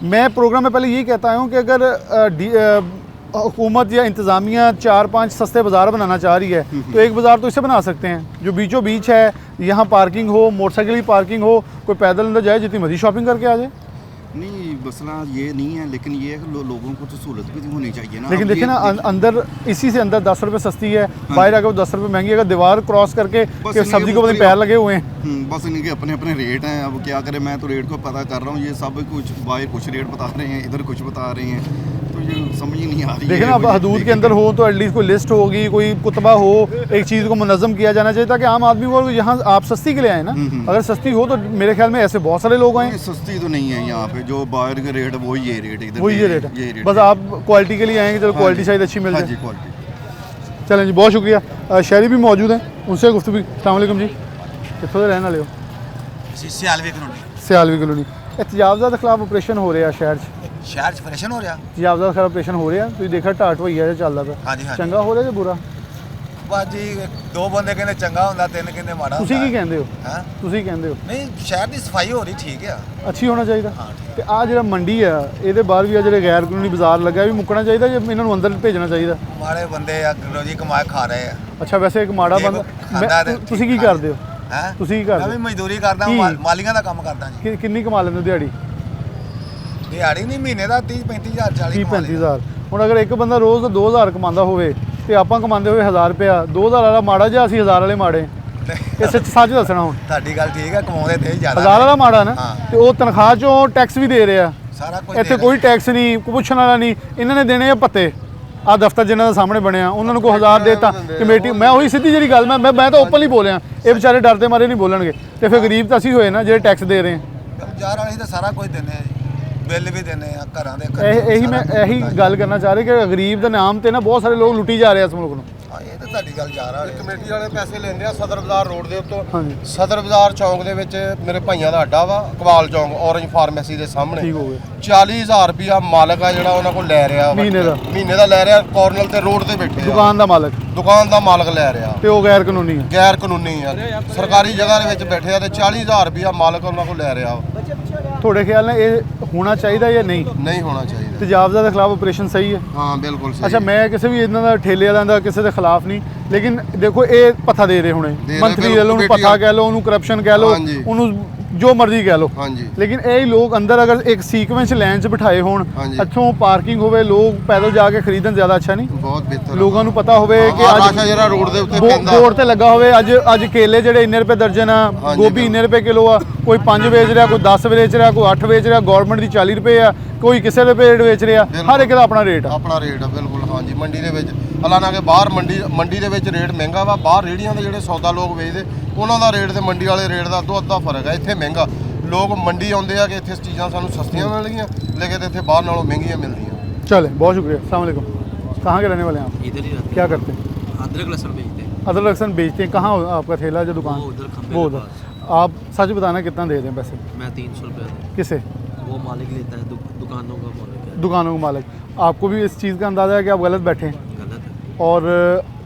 मैं प्रोग्राम में पहले यही कहता हूँ कि अगर हुकूमत या इंतज़ामिया 4-5 सस्ते बाज़ार बनाना चाह रही है तो एक बाज़ार तो इसे बना सकते हैं जो बीचों बीच है, यहाँ पार्किंग हो, मोटरसाइकिल की पार्किंग हो, कोई पैदल अंदर जाए जितनी मर्जी शॉपिंग करके आ जाए। नहीं मसला ये नहीं है, लेकिन ये है कि लोगों को तो सहूलत भी होनी चाहिए ना। लेकिन अब देखिए ये- ना, अंदर इसी से अंदर 10 रुपये सस्ती है, बाहर आकर वो 10 रुपये महंगी है। अगर दीवार क्रॉस करके बस कि इनके सब्जी को पता नहीं मुख्तलिफ- पैर लगे हुए हैं। बस इनके अपने अपने रेट हैं, अब क्या करें, मैं तो रेट को पता कर रहा हूँ, ये सब कुछ बाहर कुछ रेट बता रहे हैं, इधर कुछ बता रहे हैं, तो ये समझ ही नहीं आ रही देखिए है। ना, अब हदूद के अंदर हो तो एटलीस्ट कोई लिस्ट होगी, कोई कुतबा हो, एक चीज़ को मुनज़्ज़म किया जाना चाहिए ताकि आम आदमी को, यहाँ आप सस्ती के लिए आए ना, अगर सस्ती हो तो मेरे ख्याल में ऐसे बहुत सारे लोग आए। नहीं, सस्ती तो नहीं है यहाँ पे, जो बाहर के रेट है वही ये रेट है, इधर वही ये रेट है, बस आप क्वालिटी के लिए आएंगे, चलो क्वालिटी शायद अच्छी मिल हाँ जाए। जी क्वालिटी। चलें जी, बहुत शुक्रिया। शहरी भी मौजूद हैं, उनसे गुफ्तगू। अस्सलाम वालेकुम जी, कितों दे रहने वाले हो? Sialvi colony Sialvi colony. तजावज़ात के खिलाफ ऑपरेशन हो रहा है शहर शहर च ऑपरेशन हो रहा तजावज़ात के खिलाफ ऑपरेशन हो रहा है, तुम देखा ढाट होई है चलता पे, हाँ जी, हाँ जी। चंगा हो रहा है बुरा? बस जी 2 ਬੰਦੇ ਕਹਿੰਦੇ ਚੰਗਾ ਹੁੰਦਾ 3 ਕਹਿੰਦੇ ਮਾੜਾ ਤੁਸੀਂ ਕੀ ਕਹਿੰਦੇ ਹੋ? ਹਾਂ ਤੁਸੀਂ ਕੀ ਕਹਿੰਦੇ ਹੋ? ਨਹੀਂ ਸ਼ਹਿਰ ਦੀ ਸਫਾਈ ਹੋ ਰਹੀ ਠੀਕ ਆ ਅੱਛੀ ਹੋਣਾ ਚਾਹੀਦਾ। ਹਾਂ ਠੀਕ ਤੇ ਆ ਜਿਹੜਾ ਮੰਡੀ ਆ ਇਹਦੇ ਬਾਹਰ ਵੀ ਆ ਜਿਹੜੇ ਗੈਰ ਕਾਨੂੰਨੀ ਬਾਜ਼ਾਰ ਲੱਗਾ ਇਹ ਵੀ ਮੁੱਕਣਾ ਚਾਹੀਦਾ ਜਾਂ ਇਹਨਾਂ ਨੂੰ ਅੰਦਰ ਭੇਜਣਾ ਚਾਹੀਦਾ? ਮਾੜੇ ਬੰਦੇ ਆ ਰੋਜੀ ਕਮਾਏ ਖਾ ਰਹੇ ਆ ਅੱਛਾ, ਵੈਸੇ ਇੱਕ ਮਾੜਾ ਜੇ ਬੰਦਾ ਕੋਈ ਖਾਂਦਾ ਤੇ ਤੁਸੀਂ ਕੀ ਠੀਕ ਕਰਦੇ ਹੋ? ਹੈ ਤੁਸੀਂ ਕੀ ਮੈਂ ਕਰਦੇ ਵੀ ਹੋ? ਮਜ਼ਦੂਰੀ ਕਰਦਾ ਕੀ? ਮਾਲੀਆਂ ਦਾ ਕੰਮ ਕਰਦਾ ਜੀ ਕਿੰਨੀ ਕਮਾ ਲੈਂਦੇ ਹੋ ਦਿਹਾੜੀ? ਦਿਹਾੜੀ ਨਹੀਂ ਮਹੀਨੇ ਦਾ 30-35 ਹਜ਼ਾਰ 40 30 ਕਮਾ 35 ਹਜ਼ਾਰ। ਹੁਣ ਅਗਰ ਇੱਕ ਬੰਦਾ ਰੋਜ਼ ਦਾ 2000 ਕਮਾਉਂਦਾ ਹੋਵੇ ਤੇ ਆਪਾਂ ਕਮਾਉਂਦੇ ਹੋਵੇ 1000 ਰੁਪਇਆ, 2000 ਵਾਲਾ ਮਾੜਾ ਜਾਂ ਅਸੀਂ 1000 ਵਾਲੇ ਮਾੜੇ? ਇਹ ਸੱਚ ਦੱਸਣਾ ਹੁਣ, ਤੁਹਾਡੀ ਗੱਲ ਠੀਕ ਹੈ ਕਮਾਉਂਦੇ ਤੇ ਜ਼ਿਆਦਾ 1000 ਵਾਲਾ ਮਾੜਾ ਨਾ, ਹਾਂ। ਤੇ ਉਹ ਤਨਖਾਹ ਚੋਂ ਟੈਕਸ ਵੀ ਦੇ ਰਿਹਾ। ਸਾਰਾ ਕੁਝ ਇੱਥੇ ਕੋਈ ਟੈਕਸ ਨਹੀਂ, ਕੋਈ ਪੁੱਛਣ ਵਾਲਾ ਨਹੀਂ, ਇਹਨਾਂ ਨੇ ਦੇਣੇ ਆ ਪੱਤੇ। ਆ ਦਫ਼ਤਰ ਜਿਨ੍ਹਾਂ ਦੇ ਸਾਹਮਣੇ ਬਣਿਆ ਉਹਨਾਂ ਨੂੰ ਕੋਈ 1000 ਦੇਤਾ ਕਮੇਟੀ। ਮੈਂ ਉਹੀ ਸਿੱਧੀ ਜਿਹੜੀ ਗੱਲ ਮੈਂ ਤਾਂ ਓਪਨਲੀ ਬੋਲਿਆ, ਇਹ ਵਿਚਾਰੇ ਡਰਦੇ ਮਾਰੇ ਨਹੀਂ ਬੋਲਣਗੇ ਤੇ ਫਿਰ ਗਰੀਬ ਤਾਂ ਅਸੀਂ ਹੋਏ ਨਾ ਜਿਹੜੇ ਟੈਕਸ ਦੇ ਰਹੇ ਹਾਂ। ਬਾਜ਼ਾਰ ਵਾਲੇ ਤਾਂ ਸਾਰਾ ਕੁਝ ਦਿੰਦੇ ਆ ਜੀ ਬਿੱਲ ਵੀ ਦਿੰਦੇ ਆ ਘਰਾਂ ਦੇ ਇਹੀ ਮੈਂ ਇਹੀ ਗੱਲ ਕਰਨਾ ਚਾਹ ਰਿਹਾ ਕਿ ਗਰੀਬ ਦੇ ਨਾਮ ਤੇ ਨਾ ਬਹੁਤ ਸਾਰੇ ਲੋਕ ਲੁੱਟੀ ਜਾ ਰਹੇ ਆ ਇਸ ਮੁਲਕ ਨੂੰ। ਹਾਂ ਇਹ ਤਾਂ ਤੁਹਾਡੀ ਗੱਲ ਜਾ ਰਹੀ ਹੈ ਕਮੇਟੀ ਵਾਲੇ ਪੈਸੇ ਲੈਂਦੇ ਆ ਸਦਰ ਬਾਜ਼ਾਰ ਰੋਡ ਦੇ ਉੱਤੋਂ। ਹਾਂਜੀ, ਸਦਰ ਬਾਜ਼ਾਰ ਚੌਂਕ ਦੇ ਵਿੱਚ ਮੇਰੇ ਭਾਈਆਂ ਦਾ ਅੱਡਾ ਵਾ, ਕਵਾਲ ਚੌਂਕ ਔਰੰਜ ਫਾਰਮੇਸੀ ਦੇ ਸਾਹਮਣੇ। ਠੀਕ ਹੋ ਗਿਆ। 40000 ਰੁਪਿਆ ਮਾਲਕ ਆ ਜਿਹੜਾ ਉਹਨਾਂ ਕੋਲ ਲੈ ਰਿਹਾ ਵਾ। ਮਹੀਨੇ ਦਾ ਲੈ ਰਿਹਾ, ਕਾਰਨਰ ਤੇ ਰੋਡ ਤੇ ਬੈਠੇ ਆ। ਦੁਕਾਨ ਦਾ ਮਾਲਕ ਦੁਕਾਨ ਦਾ ਮਾਲਕ ਲੈ ਰਿਹਾ ਤੇ ਉਹ ਗੈਰ ਕਾਨੂੰਨੀ ਹੈ। ਗੈਰ ਕਾਨੂੰਨੀ ਆ, ਸਰਕਾਰੀ ਜਗ੍ਹਾ ਦੇ ਵਿੱਚ ਬੈਠੇ ਆ ਤੇ 40000 ਰੁਪਿਆ ਮਾਲਕ ਉਹਨਾਂ ਕੋਲ ਲੈ ਰਿਹਾ ਵਾ। ਤੁਹਾਡੇ ਖਿਆਲ ਨਾਲ ਇਹ ਹੋਣਾ ਚਾਹੀਦਾ ਜਾਂ ਨਹੀਂ? ਨਹੀਂ ਹੋਣਾ ਚਾਹੀਦਾ। ਤਜਾਵਜ਼ਾਤ ਦੇ ਖਿਲਾਫ ਆਪਰੇਸ਼ਨ ਸਹੀ ਹੈ? ਹਾਂ ਬਿਲਕੁਲ ਸਹੀ। ਅੱਛਾ, ਮੈਂ ਕਿਸੇ ਵੀ ਇਹਨਾਂ ਦਾ ਠੇਲੇ ਵਾਲਿਆਂ ਦਾ ਕਿਸੇ ਦੇ ਖਿਲਾਫ ਨਹੀਂ, ਲੇਕਿਨ ਦੇਖੋ ਇਹ ਪੱਥਾ ਦੇ ਰਹੇ ਹੁਣੇ, ਦੇ ਰਹੇ, ਮੰਤਰੀ ਲੈ ਲਓ, ਉਹਨੂੰ ਕਮੇਟੀ ਪੱਥਾ ਕਹਿ ਲਓ, ਉਹਨੂੰ ਕਰਪਸ਼ਨ ਕਹਿ ਲਓ, ਹਾਂਜੀ। ਉਹਨੂੰ ਜੋ ਮਰਜ਼ੀ ਕਹਿ ਲਓ, ਹਾਂਜੀ ਲੇਕਿਨ ਇਹ ਹੀ ਲੋਕ ਅੰਦਰ ਅਗਰ ਇੱਕ ਸੀਕੁਐਂਸ ਲਾਈਨ 'ਚ ਬਿਠਾਏ ਹੋਣ, ਹਾਂਜੀ। ਇੱਥੋਂ ਪਾਰਕਿੰਗ ਹੋਵੇ, ਲੋਕ ਪੈਦਲ ਜਾ ਕੇ ਖਰੀਦਣ, ਜ਼ਿਆਦਾ ਅੱਛਾ ਨਹੀਂ? ਬਹੁਤ ਬਿਹਤਰ। ਲੋਕਾਂ ਨੂੰ ਪਤਾ ਹੋਵੇ ਕਿ ਰਾਸ਼ਾ ਜਿਹੜਾ ਰੋਡ ਦੇ ਉੱਤੇ ਪੈਂਦਾ ਬੋਰਡ ਤੇ ਲੱਗਾ ਹੋਵੇ ਅੱਜ ਕੇਲੇ ਜਿਹੜੇ ਇੰਨੇ ਰੁਪਏ ਦਰਜਨ ਆ, ਹਾਂਜੀ, ਗੋਭੀ ਇੰਨੇ ਰੁਪਏ ਕਿਲੋ ਆ, ਕੋਈ 5 ਵੇਚ ਰਿਹਾ, ਕੋਈ 10 ਵੇਚ ਰਿਹਾ, ਕੋਈ 8 ਵੇਚ ਰਿਹਾ, ਗਵਰਨਮੈਂਟ ਦੀ 40 ਰੁਪਏ ਆ, ਕੋਈ ਕਿਸੇ ਰੁਪਏ ਰੇਟ ਵੇਚ ਰਿਹਾ, ਹਰ ਇੱਕ ਦਾ ਆਪਣਾ ਰੇਟ ਆ। ਆਪਣਾ ਰੇਟ ਆ ਬਿਲਕੁਲ। ਹਾਂਜੀ ਮੰਡੀ ਦੇ ਵਿੱਚ ਹਾਲਾਂਕਿ ਬਾਹਰ ਮੰਡੀ ਦੇ ਵਿੱਚ ਰੇਟ ਮਹਿੰਗਾ ਵਾ, ਬਾਹਰ ਰੇੜੀਆਂ ਦੇ ਜਿਹੜੇ ਸੌਦਾ ਲੋਕ ਵੇਚਦੇ ਉਹਨਾਂ ਦਾ ਰੇਟ ਤੇ ਮੰਡੀ ਵਾਲੇ ਰੇਟ ਦਾ ਅੱਧਾ ਫਰਕ ਹੈ। ਇੱਥੇ ਮਹਿੰਗਾ, ਲੋਕ ਮੰਡੀ ਆਉਂਦੇ ਆ ਕਿ ਇੱਥੇ ਚੀਜ਼ਾਂ ਸਾਨੂੰ ਸਸਤੀਆਂ ਮਿਲਣਗੀਆਂ, ਲੇਕਿਨ ਇੱਥੇ ਬਾਹਰ ਨਾਲੋਂ ਮਹਿੰਗੀਆਂ मिलती चले, बहुत शुक्रिया। अस्सलाम वालेकुम, कहाँ के रहने वाले हैं आप? इधर ही रहते क्या करते हैं? हैं, अदरक लहसुन बेचते हैं। अदरक लहसुन बेचते हैं, कहाँ आपका ठेला जो दुकान? वो उधर खंबे वो के उधर। आप सच बताना कितना दे रहे हैं पैसे? मैं 300 रुपये देता किसे? हूँ। वो मालिक लेता है, दुकानों का मालिक है। दुकानों का मालिक। आपको भी इस चीज़ का अंदाज़ा है कि आप गलत बैठे हैं? गलत है। और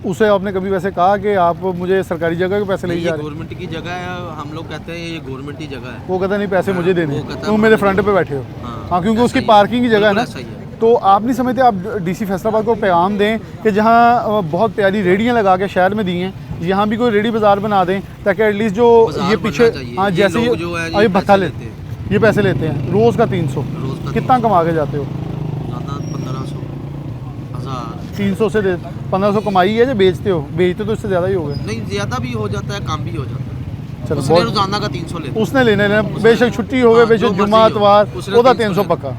उसे आपने कभी वैसे कहा कि आप मुझे सरकारी जगह के पैसे ले ये जा रहे हैं? गवर्नमेंट की जगह है, हम लोग कहते हैं ये गवर्नमेंट की जगह है। वो कहता नहीं पैसे मुझे देने वो हैं। कहता तुम है मेरे मुझे फ्रंट पे बैठे हो। हाँ, हाँ, क्योंकि ऐसा उसकी ही है। पार्किंग की जगह है ना। बिल्कुल ऐसा ही है। तो आप नहीं समझते आप डीसी फैसलाबाद को पैगाम दें कि जहाँ बहुत प्यारी रेडियाँ लगा के शहर में दी हैं, यहाँ भी कोई रेडी बाज़ार बना दें, ताकि एटलीस्ट जो बाजार ये बनना पीछे चाहिए। हाँ ये जैसे लोग जो है ये ये अभी भत्ता पैसे लेते लेते हैं, ये पैसे लेते हैं रोज़ का 300। रोज़ का कितना कमा के जाते हो? ज़्यादा 1500 1000 300 से 1500 कमाई है जो बेचते हो? बेचते तो इससे ज़्यादा ही हो गए। नहीं, ज़्यादा भी हो जाता है, कम भी हो जाता है। चलो उसने बहुत रोजाना का 300 लेते उसने लेने लेना, बेशक छुट्टी हो गई, हाँ, बेशक जो मर्जी जुम्मा हो, इतवार, उसने ਉਹਦਾ 300 300 पक्का।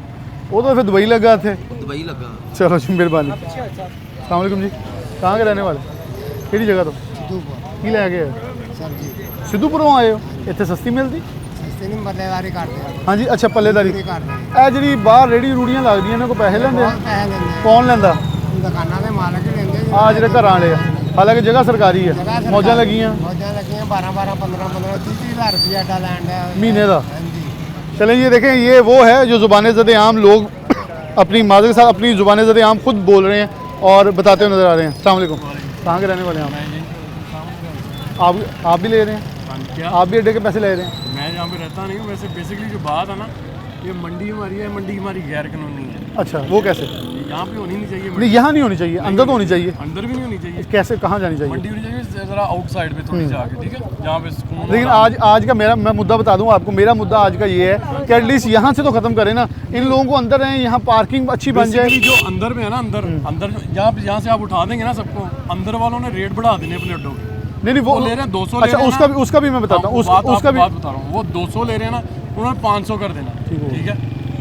वो तो फिर दुबई लगा थे। दुबई लगा। चलो जी मेहरबानी। अस्सलाम वालेकुम जी, कहाँ के रहने वाले? ਕਿਹੜੀ ਜਗ੍ਹਾ ਤੋਂ? ਕੀ ਲੈ ਕੇ ਆਏ? ਸਿੱਧੂਪੁਰੋਂ ਆਏ ਹੋ? ਇੱਥੇ ਸਸਤੀ ਮਿਲਦੀ? ਸਸਤੀ ਨਹੀਂ, ਬੱਲੇਦਾਰੀ ਕਰਦੇ ਆ। ਹਾਂਜੀ, ਅੱਛਾ ਪੱਲੇਦਾਰੀ। ਕਰਦੇ ਆ। ਇਹ ਜਿਹੜੀ ਬਾਹਰ ਰੇੜੀ ਰੂੜੀਆਂ ਲੱਗਦੀਆਂ ਇਹਨਾਂ ਕੋ ਪੈਸੇ ਲੈਂਦੇ ਆ? ਪੈਸੇ ਲੈਂਦੇ ਕੌਣ ਲੈਂਦਾ? ਆ। ਦੁਕਾਨਾਂ ਦੇ ਮਾਲਕ ਹੀ ਲੈਂਦੇ ਜੀ। ਆ ਜਿਹੜੇ ਘਰਾਂ ਵਾਲੇ ਆ, ਹਾਲਾਂਕਿ ਜਗ੍ਹਾ ਸਰਕਾਰੀ ਹੈ, ਮੌਜਾਂ ਲੱਗੀਆਂ ਮੌਜਾਂ ਲੱਗੀਆਂ 12 15 30 ਹਜ਼ਾਰ ਰੁਪਇਆ ਡਾ ਲੈਣ ਦਾ महीने का। ਹਾਂਜੀ। चलें ये देखें, ये वो है जो ज़ुबान ज़द आम लोग अपनी माज़ के साथ अपनी ज़ुबान ज़द आम खुद बोल रहे हैं और बताते हुए नज़र आ रहे हैं। अस्सलाम वालेकुम, कहाँ के रहने वाले हैं आप? आप भी ले रहे हैं? क्या आप भी अड्डे के पैसे ले रहे हैं? मैं यहाँ पे रहता नहीं हूँ। वैसे बेसिकली जो बात है ना, ये मंडी हमारी है, मंडी हमारी गैर कानूनी है। अच्छा, वो कैसे? यहाँ पे होनी नहीं चाहिए नहीं, यहाँ नहीं होनी चाहिए, अंदर तो होनी चाहिए। अंदर भी नहीं होनी चाहिए। कैसे, कहाँ जानी चाहिए? मंडी होनी चाहिए ज़रा आउटसाइड पे थोड़ी जाके, ठीक है, जहाँ पे सुकून हो। लेकिन आज का मैं मुद्दा बता दूं आपको, मेरा मुद्दा आज का ये है कि एटलीस्ट यहाँ से तो ख़त्म करें ना, इन लोगों को अंदर रहें, यहाँ पार्किंग अच्छी बन जाए। Basically जो अंदर में है ना, अंदर यहाँ से आप उठा देंगे ना सबको, अंदर वालों ने रेट बढ़ा देने अपने अड्डों के। नहीं वो ले रहे हैं 200। अच्छा, उसका भी मैं बताता हूँ, उसका भी बात बता रहा हूँ। वो 200 ले रहे हैं ना, उन्होंने 500 कर देना, ठीक है।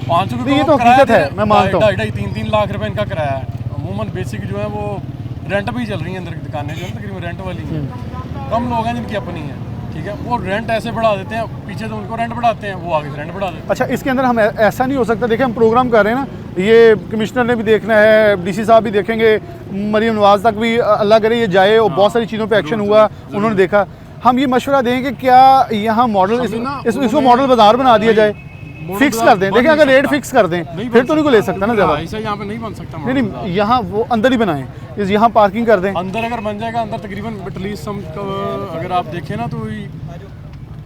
500 नहीं, ये तो हकीकत है, मैं मानता हूँ। 2.5-3 लाख रुपए इनका किराया है। अमूमन बेसिक जो है वो रेंट पे ही चल रही है, अंदर की दुकानें जो है तकरीबन रेंट वाली हैं। कम लोग हैं जिनकी अपनी है, ठीक है। वो रेंट ऐसे बढ़ा देते हैं, पीछे तो उनको रेंट बढ़ाते हैं, वो आगे से रेंट बढ़ा देते हैं। अच्छा, इसके अंदर हम ऐसा नहीं हो सकता? देखिए, हम प्रोग्राम कर रहे हैं ना, ये कमिश्नर ने भी देखना है, डीसी साहब भी देखेंगे, मरीम नवाज तक भी अल्लाह करे ये जाए, और बहुत सारी चीज़ों पे एक्शन हुआ, उन्होंने देखा। हम ये मशवरा दें कि क्या यहाँ मॉडल इसको मॉडल बाजार बना दिया जाए, फिक्स कर दें। देखिए, अगर रेट फिक्स कर दें फिर तो नहीं को ले सकता ना ज़्यादा। ऐसा यहाँ पे नहीं बन सकता। नहीं, यहाँ वो अंदर ही बनाएं, यहाँ पार्किंग कर दें। अंदर अगर बन जाएगा, अंदर तकरीबन एटलीस्ट अगर आप देखें ना तो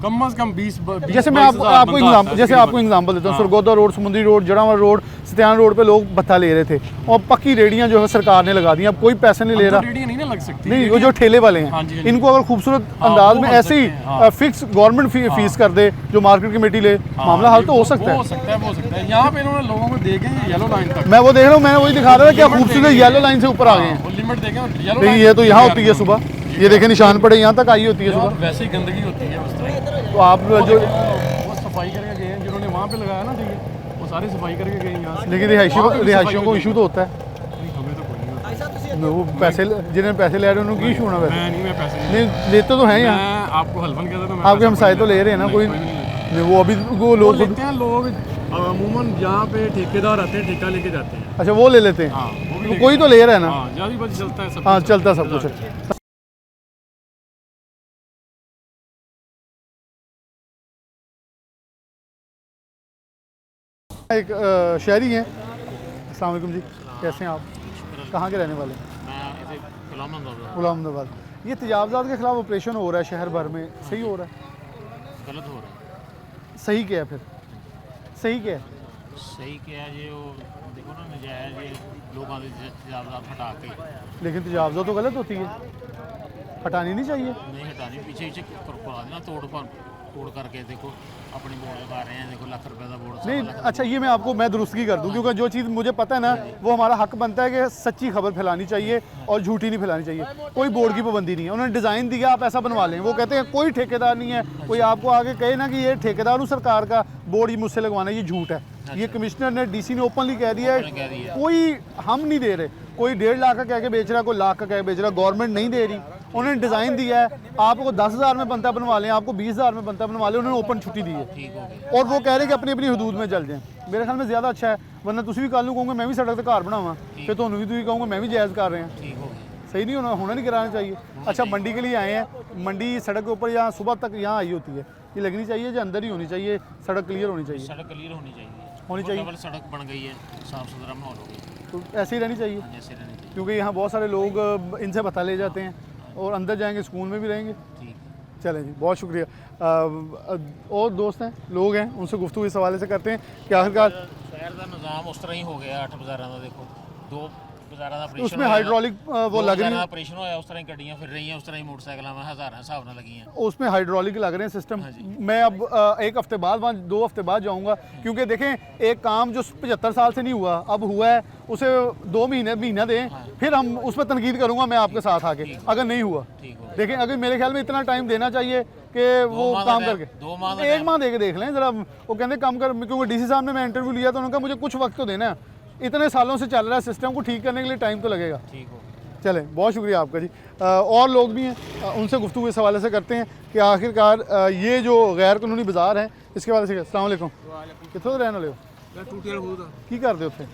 कम से कम 20 जैसे मैं आपको एग्जांपल देता हूँ, सरगोदा रोड, समुद्री रोड, जड़ावा रोड, सत्यान रोड पे लोग भत्ता ले रहे थे, और पक्की रेडियाँ जो है सरकार ने लगा दी, अब कोई पैसे नहीं ले रहा। रेडियाँ नहीं ना लग सकती। नहीं, वो जो ठेले वाले हैं, इनको अगर खूबसूरत अंदाज में ऐसे ही फिक्स गवर्नमेंट फीस कर दे, जो मार्केट कमेटी ले, मामला हल तो हो सकता है। हो सकता है। यहाँ पे इन्होंने लोगों को देखे येलो लाइन तक। मैं वो देख रहा हूँ, मैं वही दिखा रहा था, क्या खूबसूरत येलो लाइन से ऊपर आ गए हैं। लिमिट देखें, देखिए, ये तो यहाँ होती है सुबह, ये देखें निशान पड़े, यहाँ तक आई होती है सुबह। वैसे ही गंदगी होती है उस तरह। तो आप जो वो सफाई करके गए हैं, जिन्होंने वहाँ पे लगाया ना, ठीक है, वो सारी सफाई करके गए यहाँ से। लेकिन रिहायशियों को इशू तो होता है। हमें तो कोई नहीं होता। वो पैसे जिन्हें पैसे ले रहे हैं उनको इशू होना वैसे। मैं पैसे नहीं लेते तो हैं यहाँ, मैं आपको हल्फन कहता था। आपके हमसाए तो ले रहे हैं ना, कोई नहीं, वो अभी वो लोग लेते हैं। लोग अमूमन यहाँ पे ठेकेदार आते हैं, ठेका लेके जाते हैं। अच्छा, वो ले लेते हैं। हाँ, तो कोई तो ले रहा है ना। हाँ, ज्यादा बच चलता है सब। हाँ, चलता सब कुछ। एक शहरी हैं। अस्सलाम वालेकुम जी, कैसे हैं आप? कहाँ के रहने वाले हैं? गुलामबाद। ये तजावज़ात के खिलाफ ऑपरेशन हो रहा है शहर भर में, सही हो रहा है? गलत हो रहा है। सही क्या है फिर? सही क्या है? सही क्या है, ये वो देखो ना, नजायज़ ये लोग तजावज़ात हटा के। लेकिन तजावज़ात तो गलत होती है, हटानी नहीं चाहिए। नहीं हटानी, पीछे करवा देना, तोड़ करके देखो अपनी बोर्ड लगा रहे हैं, देखो लाख रुपए का बोर्ड। नहीं, अच्छा, ये मैं दुरुस्तगी कर दूं, क्योंकि जो चीज़ मुझे पता है ना, वो हमारा हक बनता है कि सच्ची खबर फैलानी चाहिए और झूठी नहीं फैलानी चाहिए। कोई बोर्ड की पाबंदी नहीं है, उन्होंने डिज़ाइन दिया, आप ऐसा बनवा लें। वो कहते हैं कोई ठेकेदार नहीं है, कोई आपको आगे कहे ना कि ये ठेकेदार हूँ सरकार का, बोर्ड ये मुझसे लगवाना, ये झूठ है। ये कमिश्नर ने, डीसी ने ओपनली कह दिया है, कोई हम नहीं दे रहे, कोई 1.5 लाख का कह के बेच रहा है, कोई लाख का कह के बेच रहा है, गवर्नमेंट नहीं दे रही। उन्होंने डिज़ाइन दिया है, आपको 10,000 में बनता बनवा लें, आपको 20,000 में बनता बनवा लें, उन्होंने ओपन छुट्टी दी है, और वो कह रहे हैं कि अपनी अपनी हदूद में चल जाएं। मेरे ख्याल में ज़्यादा अच्छा है, वरना तुम भी कल को कहूँगा मैं भी सड़क से घर बनावा, फिर तो भी तुम कहूँगा मैं भी जायज़ कर रहे हैं। सही नहीं होना नहीं कराना चाहिए। अच्छा, मंडी के लिए आए हैं, मंडी सड़क के ऊपर यहाँ सुबह तक यहाँ आई होती है, ये लगनी चाहिए, जो अंदर ही होनी चाहिए, सड़क क्लियर होनी चाहिए। सड़क क्लियर होनी चाहिए। सड़क बन गई है, साफ सुथरा माहौल हो गया। तो ऐसे ही रहनी चाहिए, ऐसे रहने चाहिए। क्योंकि यहाँ बहुत सारे लोग इनसे पता ले जाते हैं और अंदर जाएंगे स्कूल में भी रहेंगे। ठीक। चलें जी, बहुत शुक्रिया। और दोस्त हैं, लोग हैं, उनसे गुफ्तगू इस हवाले से करते हैं कि आखिरकार शहर का निज़ाम उस तरह ही हो गया। 8 बाज़ारां का देखो, 2 बाज़ारां का ऑपरेशन उसमें हाइड्रोलिक वो लग रही है, ऑपरेशन होया, उस तरह ही गड्डियां फिर रही हैं, उस तरह ही मोटरसाइकिल में हज़ारां हिसाब नाल लगी हैं। उसमें हाइड्रोलिक लग रहे हैं सिस्टम। मैं अब 1 हफ्ते बाद, 2 हफ्ते बाद जाऊंगा, क्योंकि देखें एक काम जो 75 साल से नहीं हुआ, अब हुआ है, उसे 2 महीना दें, फिर हम उस पर तनकीद करूंगा मैं आपके साथ आके, अगर नहीं हुआ। देखें, अगर मेरे ख्याल में इतना टाइम देना चाहिए कि वो काम करके 1 माह दे के देख लें ज़रा। वो कहते काम कर, क्योंकि डीसी साहब ने मैं इंटरव्यू लिया तो उन्होंने कहा मुझे कुछ वक्त तो देना है, इतने सालों से चल रहा है सिस्टम को ठीक करने के लिए टाइम तो लगेगा। ठीक हो। चलें, बहुत शुक्रिया आपका जी। और लोग भी हैं, उनसे गुफ्तगू इस हवाले से करते हैं कि आखिरकार ये जो गैर कानूनी बाज़ार है इसके हवाले से। अस्सलाम वालेकुम, कित्थों दे रहने वाले हो? मैं टूटियाल खूद की करते हो उत्थे?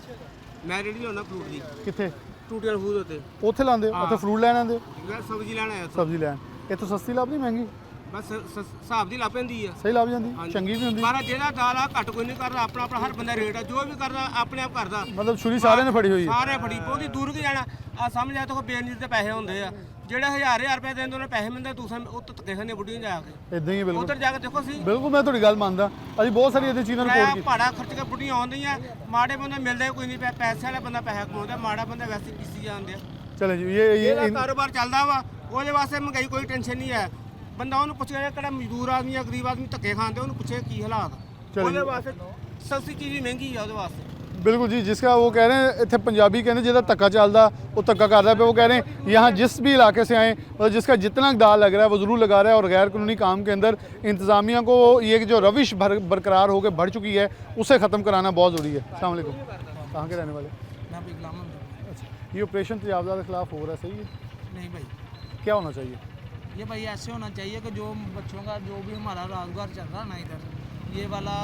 मैं रेडी होना फ्रूट दी कित्थे? टूटियाल खूद होते उत्थे लांदे हो? उत्थे फ्रूट लैन आंदे हो? मैं सब्जी लेना आया सब्जी लैन इत्थों सस्ती ਲੱਭਦੀ ਮਹਿੰਗੀ? बस हिसाब दी ला पैंदी है सही ਲੱਭ ਜਾਂਦੀ, ਚੰਗੀ ਵੀ ਹੁੰਦੀ? पर जेड़ा दाल आ घट कोई नहीं कर रहा, अपना अपना हर बंदा रेट है, जो भी कर रहा अपने आप करदा। मतलब छुरी सारे ने फड़ी हुई है? सारे फड़ी, पौधी दूर की जाना आ समझ आ तो बेनियत दे पैसे ਹੁੰਦੇ ਆ, ਜਿਹੜੇ 1000 रुपए ਦੇਂਦੇ ਉਹਨੇ ਪੈਸੇ ਮਿਲਦੇ, ਦੂਸਰੇ ਉਹ ਧੱਕੇ ਖਾਂਦੇ ਬੁੱਢੀਆਂ ਜਾ ਕੇ। ਇਦਾਂ ਹੀ ਹੈ ਬਿਲਕੁਲ। ਉਧਰ ਜਾ ਕੇ ਦੇਖੋ ਸੀ, ਬਿਲਕੁਲ ਮੈਂ ਤੁਹਾਡੀ ਗੱਲ ਮੰਨਦਾ। ਅਸੀਂ ਬਹੁਤ ਸਾਰੀ ਇਹਦੀ ਚੀਜ਼ਾਂ ਰਿਪੋਰਟ ਕੀਤੀ। ਭਾੜਾ ਖਰਚ ਕੇ ਬੁੱਢੀਆਂ ਆਉਂਦੀਆਂ, ਮਾੜੇ ਬੰਦੇ ਮਿਲਦੇ ਕੋਈ ਨਹੀਂ, ਪੈਸੇ ਵਾਲਾ ਬੰਦਾ ਪੈਸਾ ਕਮਾਉਂਦਾ, ਮਾੜਾ ਬੰਦਾ ਵੈਸੇ ਪਿੱਛੇ ਜਾਂਦੇ ਆ। चले जी, ये ਕਾਰੋਬਾਰ ਚੱਲਦਾ ਵਾ, ਉਹਦੇ ਵਾਸਤੇ ਮਹਿੰਗਾਈ ਕੋਈ ਟੈਨਸ਼ਨ ਨਹੀਂ ਹੈ। ਬੰਦਾ ਉਹਨੂੰ ਪੁੱਛੇਗਾ ਕਿਹੜਾ ਮਜ਼ਦੂਰ ਆਦਮੀ ਆ, ਗਰੀਬ ਆਦਮੀ ਧੱਕੇ ਖਾਂਦੇ, ਉਹਨੂੰ ਪੁੱਛੇ ਕੀ ਹਾਲਾਤ ਆ। ਉਹਦੇ ਵਾਸਤੇ ਸਸਤੀ ਚੀਜ਼ ਵੀ ਮਹਿੰਗੀ ਆ ਉਹਦੇ ਵਾਸਤੇ। बिल्कुल जी, जिसका वो कह रहे हैं इतने पंजाबी कहने जिहदा धक्का चलता वो धक्का कर रहा है, वो कह रहे हैं यहाँ जिस भी इलाके से आए और जिसका जितना दाल लग रहा है वो ज़रूर लगा रहा है। और गैर कानूनी काम के अंदर इंतज़ामिया को ये जो रविश बरकरार होकर बढ़ चुकी है उसे ख़त्म कराना बहुत ज़रूरी है। अस्सलाम वालेकुम, कहाँ के रहने वाले? मैं भी गुलाम हूं। अच्छा, ये ऑपरेशन तजावज़ात के खिलाफ हो रहा है, सही है? नहीं भाई, क्या होना चाहिए? ये भाई ऐसे होना चाहिए कि जो बच्चों का जो भी हमारा रोजगार चल रहा है ना इधर, ये वाला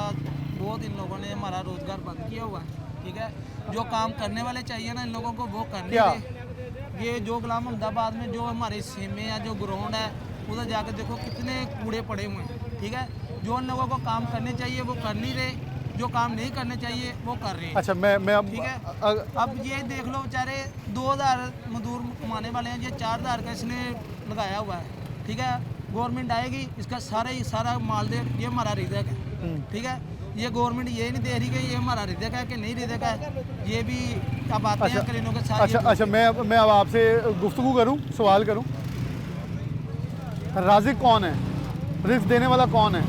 बहुत इन लोगों ने हमारा रोजगार बंद किया हुआ है। ठीक है, जो काम करने वाले चाहिए ना इन लोगों को वो करने दे। ये जो गुलाम अहमदाबाद में जो हमारे सीमे या जो ग्राउंड है उधर जाकर देखो कितने कूड़े पड़े हुए हैं। ठीक है, जो इन लोगों को काम करने चाहिए वो कर नहीं रहे, जो काम नहीं करने चाहिए वो कर रहे हैं। अच्छा, मैं अब ठीक है, अब ये देख लो बेचारे 2000 मजदूर कमाने वाले हैं, ये 4000 का इसने लगाया हुआ है। ठीक है, गवर्नमेंट आएगी इसका सारा माल दे, ये हमारा रिजक है। ठीक है, ये गवर्नमेंट ये नहीं दे रही कि ये हमारा रिजक है कि नहीं रिजक है, ये भी अब आते हैं क्लीनों के साथ। अच्छा, मैं अब आपसे गुफ्तगू करूं, सवाल करूं, राज़िक कौन है? रिस्क देने वाला कौन है?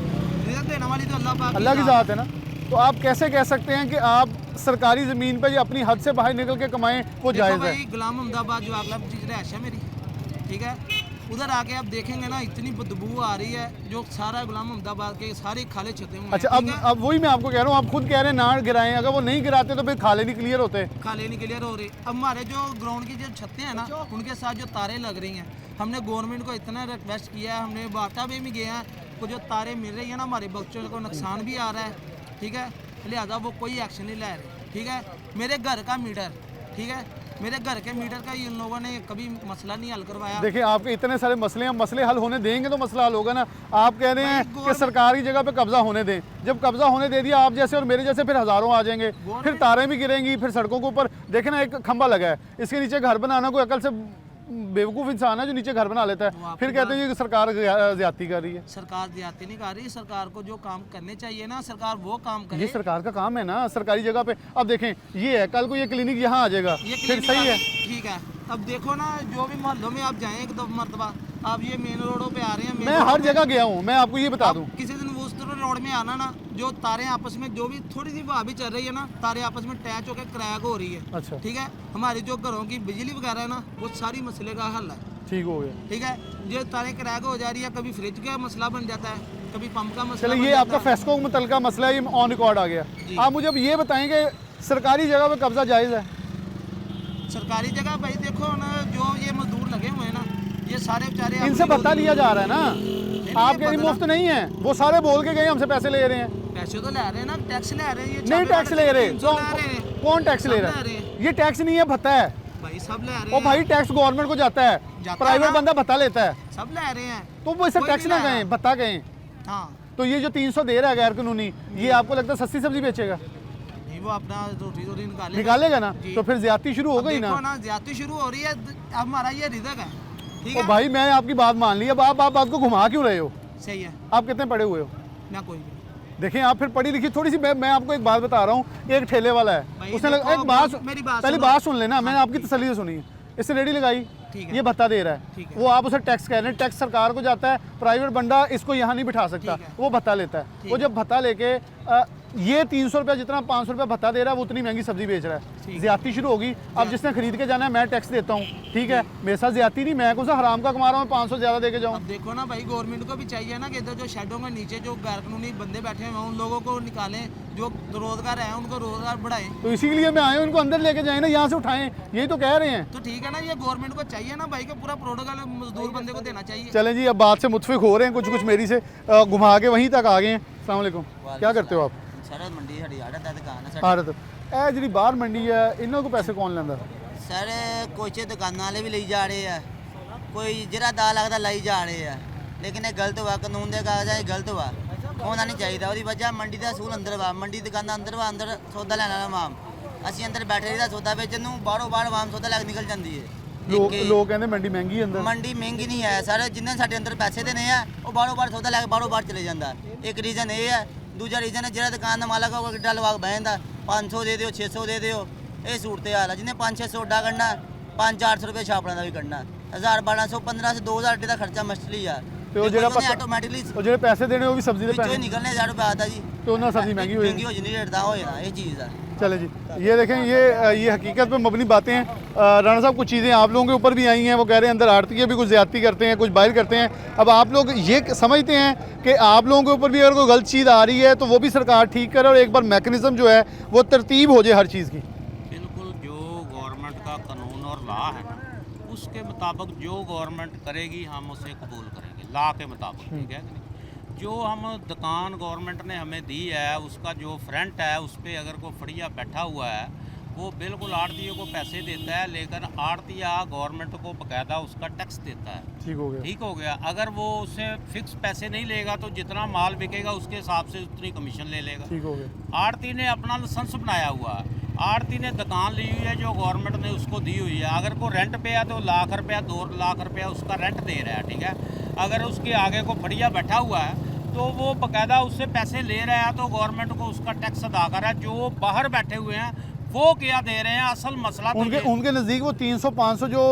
रिजक देने वाली तो अल्लाह की ज़ात है ना। तो आप कैसे कह सकते हैं कि आप सरकारी ज़मीन पर अपनी हद से बाहर निकल के कमाएं वो जायज़ है? गुलाम अहमदाबाद जो अगला रहायश है मेरी, ठीक है, उधर आके आप देखेंगे ना इतनी बदबू आ रही है, जो सारा गुलाम अहमदाबाद के सारे खाले छते हुए। अच्छा, अब वही मैं आपको कह रहा हूँ, आप खुद कह रहे हैं ना गिराएं, अगर वो नहीं गिराते तो फिर खाले नहीं क्लियर होते। खाले नहीं क्लियर हो रहे। अब हमारे जो ग्राउंड की जो छतें हैं ना उनके साथ जो तारे लग रही हैं, हमने गवर्नमेंट को इतना रिक्वेस्ट किया है, हमने बाटा भी गए हैं, तो जो तारे मिल रही है ना हमारे बच्चों को नुकसान भी आ रहा है। ठीक है, लिहाजा वो कोई एक्शन नहीं ले रहे। ठीक है, मेरे घर का मीटर, ठीक है, मेरे घर के मीटर का इन लोगों ने कभी मसला नहीं हल करवाया। देखिए, आपके इतने सारे मसले हैं, मसले हल होने देंगे तो मसला हल होगा ना। आप कह रहे हैं कि सरकार की जगह पे कब्जा होने दें, जब कब्जा होने दे दिया आप जैसे और मेरे जैसे फिर हज़ारों आ जाएंगे, फिर तारें भी गिरेंगी, फिर सड़कों के ऊपर देखे ना एक खंबा लगा है, इसके नीचे घर बनाना कोई अकल से बेवकूफ़ इंसान है जो नीचे घर बना लेता है, फिर कहते हैं कि सरकार ज्यादती कर रही है। सरकार ज्यादती नहीं कर रही, सरकार को जो काम करने चाहिए ना सरकार वो काम करे। ये सरकार का काम है ना, सरकारी जगह पे। अब देखें, ये है कल को ये क्लिनिक यहाँ आ जाएगा, फिर सही है। ठीक है, अब देखो ना जो भी मोहल्लों में आप जाएं एक दो मरतबा, आप ये मेन रोडों पे आ रहे हैं, मैं हर जगह गया हूँ, मैं आपको ये बता दूँ। किसी दिन उस तरह रोड में आना ना, जो तारे आपस में जो भी थोड़ी सी हवा भी चल रही है ना, तारे आपस में अटैच होकर क्रैक हो रही है। अच्छा, ठीक है, हमारी जो घरों की बिजली वगैरह है ना वो सारी मसले का हल है। ठीक हो गया। ठीक है, जो तारे क्रैक हो जा रही है, कभी फ्रिज का मसला बन जाता है, कभी पंप का मसला। चलिए, ये आपका फेस्को मुतल का मसला है, ये ऑन रिकॉर्ड आ गया। आप मुझे अब ये बताएं कि सरकारी जगह पे कब्जा जायज़ है? सरकारी जगह भाई देखो ना, जो ये मजदूर लगे हुए हैं ना, ये सारे बेचारे इनसे भत्ता लिया जा रहा है ना, आपके मुफ्त नहीं है, वो सारे बोल के गए हमसे पैसे ले रहे हैं। पैसे तो ले रहे हैं ना, टैक्स ले रहे हैं। नहीं टैक्स ले रहे, कौन टैक्स ले रहा है? ये टैक्स नहीं है, भत्ता है भाई, सब ले रहे हैं। भाई टैक्स गवर्नमेंट को जाता है, प्राइवेट बंदा भत्ता लेता है। सब ले रहे हैं, तो वो इसे टैक्स ना कहें, भत्ता कहें। हाँ, तो ये जो 300 दे रहा है गैर कानूनी, ये आपको लगता है सस्ती सब्जी बेचेगा? नहीं वो अपना रोटी निकालेगा। निकालेगा ना, जी। तो फिर ज्यादती शुरू हो अब गई देखो ना। ज्यादती शुरू हो रही है, हमारा ये रिजक है, ठीक ओ है। भाई मैं आपकी बात मान ली, अब आप बात को घुमा क्यों रहे हो? सही है। आप कितने पढ़े हुए हो? ना कोई भी। देखें आप फिर पढ़ी लिखी थोड़ी सी, मैं आपको एक बात बता रहा हूँ, एक ठेले वाला है, भाई उसने देखो, एक बात, मेरी बात पहली सुनो। बात सुन लेना, मैंने आपकी तसल्ली से सुनी है। इससे रेडी लगाई, ठीक है। ये भत्ता दे रहा ठीक है, है। वो आप उसे टैक्स कह रहे हैं, टैक्स सरकार को जाता है, प्राइवेट बंदा इसको यहाँ नहीं बिठा सकता, ठीक है। वो भत्ता लेता है। ठीक वो है। जब भत्ता लेके ये 300 रुपया जितना 500 रुपया भत्ता दे रहा है, वो उतनी महंगी सब्जी बेच रहा ठीक है, ज्यादती शुरू होगी। अब जिसने खरीद के जाना है मैं टैक्स देता हूँ, ठीक है, मेरे साथ ज्यादती नहीं, मैं कौन सा हराम का कमा रहा हूँ 500 ज़्यादा दे के जाऊँ। अब देखो ना भाई, गवर्नमेंट को भी चाहिए ना कि इधर जो शेडों के नीचे जो गैर कानूनी बंदे बैठे हुए हैं उन लोगों को निकालें, जो रोजगार है उनको रोजगार बढ़ाएं। तो इसीलिए मैं आया हूँ, इनको अंदर लेके जाए ना, यहाँ से उठाएं, यही तो कह रहे हैं। तो ठीक है ना, ये गवर्नमेंट को चाहिए ना भाई, कि पूरा प्रोटोकॉल मजदूर बंदे को देना चाहिए। चलें जी, अब बात से मुतफिक हो रहे हैं, कुछ मेरी से घुमा के वहीं तक आ गए हैं। अस्सलाम वालेकुम, क्या करते हो आप? सर मंडी साड़ी आड़त है दुकान है आड़त ਇਹ ਜਿਹੜੀ ਬਾਹਰ ਮੰਡੀ ਹੈ ਇਹਨਾਂ ਕੋ ਪੈਸੇ ਕੌਣ ਲੈਂਦਾ? सर कुछ दुकान वाले भी ले जा रहे हैं, कोई जरा दा लगता लाई जा रहे हैं, लेकिन ये गलत हुआ, कानून के कागज है गलत हुआ, होना नहीं चाहिए। ਉਹਦੀ ਵਜ੍ਹਾ ਮੰਡੀ ਦਾ ਅਸੂਲ ਅੰਦਰ ਵਾ, ਮੰਡੀ ਦੁਕਾਨ ਅੰਦਰ ਵਾ, ਅੰਦਰ ਸੌਦਾ ਲੈਣਾ ਨਾ ਆਵਾਮ, ਅਸੀਂ ਅੰਦਰ ਬੈਠੇ ਰਹੀਦਾ ਸੌਦਾ ਵੇਚਣ ਨੂੰ, ਬਾਹਰੋਂ ਬਾਹਰ ਆਵਾਮ ਸੌਦਾ ਲੈ ਕੇ ਨਿਕਲ ਜਾਂਦੀ ਹੈ। ਲੋਕ ਕਹਿੰਦੇ ਮੰਡੀ ਮਹਿੰਗੀ ਅੰਦਰ। ਮੰਡੀ ਮਹਿੰਗੀ ਨਹੀਂ ਹੈ ਸਰ, ਜਿੰਨੇ ਸਾਡੇ ਅੰਦਰ ਪੈਸੇ ਦੇਣੇ ਆ ਉਹ ਬਾਹਰੋਂ ਬਾਹਰ ਸੌਦਾ ਲੈ ਕੇ ਬਾਹਰੋਂ ਬਾਹਰ ਚਲੇ ਜਾਂਦਾ। ਇੱਕ ਰੀਜ਼ਨ ਇਹ ਹੈ, ਦੂਜਾ ਰੀਜ਼ਨ ਹੈ ਜਿਹੜਾ ਦੁਕਾਨ ਦਾ ਮਾਲਕ ਉਹ ਗੱਡਾ ਲਵਾ ਕੇ ਬਹਿ ਜਾਂਦਾ, 500 ਦੇ ਦਿਓ 600 ਦੇ ਦਿਓ, ਇਹ ਸੂਰਤ ਹਾਲ ਹੈ। ਜਿਹਨੇ 500-600 ਅੱਡਾ ਕੱਢਣਾ, 500-800 ਰੁਪਏ ਛਾਪਣਾ ਦਾ ਵੀ ਕੱਢਣਾ, 1000-1200 1500-2000 ਰੁਪਏ ਦਾ ਖਰਚਾ ਮਸਟਲੀ ਆ। ਤੇ ਉਹ ਜਿਹੜਾ ਆਟੋਮੈਟਿਕਲੀ ਉਹ ਜਿਹੜੇ ਪੈਸੇ ਦੇਣੇ ਉਹ ਵੀ ਸਬਜ਼ੀ ਦੇ ਵਿੱਚੋਂ ਹੀ ਪੈਸੇ ਨਿਕਲਨੇ 1000 ਰੁਪਏ ਆਦਾ ਜੀ, ਤੇ ਉਹਨਾਂ ਸਬਜ਼ੀ ਮਹਿੰਗੀ ਹੋਈ। ਮਹਿੰਗੀ ਹੋ ਜਾਂਦੀ, ਰੇਟ ਦਾ ਹੋ ਜਾਣਾ, ਇਹ ਚੀਜ਼ ਆ। चले जी, ये देखें, ये हकीकत पे मबनी बातें हैं। राणा साहब कुछ चीज़ें आप लोगों के ऊपर भी आई हैं, वो कह रहे हैं अंदर आड़ती भी कुछ ज़्यादती करते हैं, कुछ बाहर करते हैं। अब आप लोग ये समझते हैं कि आप लोगों के ऊपर भी अगर कोई गलत चीज़ आ रही है तो वो भी सरकार ठीक करे और एक बार मैकेनिज़्म जो है वो तरतीब हो जाए हर चीज़ की। बिल्कुल, जो गवर्नमेंट का कानून और लॉ है ना, उसके मुताबिक जो गवर्नमेंट करेगी हम उसे कबूल करेंगे, लॉ के मुताबिक, ठीक है कि नहीं। जो हम दुकान गवर्नमेंट ने हमें दी है, उसका जो फ्रंट है उस पर अगर कोई फड़िया बैठा हुआ है, वो बिल्कुल आड़तियों को पैसे देता है, लेकिन आड़तिया गवर्नमेंट को बाकायदा उसका टैक्स देता है। ठीक हो गया, ठीक हो गया। अगर वो उससे फिक्स पैसे नहीं लेगा तो जितना माल बिकेगा उसके हिसाब से उतनी कमीशन ले लेगा। ठीक हो गया। आड़ती ने अपना लाइसेंस बनाया हुआ है, आड़ती ने दुकान ली हुई है जो गवर्नमेंट ने उसको दी हुई है। अगर कोई रेंट पे है तो लाख रुपया 2 लाख रुपया उसका रेंट दे रहा है, ठीक है। अगर उसके आगे को फड़िया बैठा हुआ है तो वो बाकायदा उससे पैसे ले रहा है, तो गवर्नमेंट को उसका टैक्स अदा कर रहा है। जो बाहर बैठे हुए हैं वो क्या दे रहे हैं, असल मसला तो उनके नज़दीक वो 300-500 जो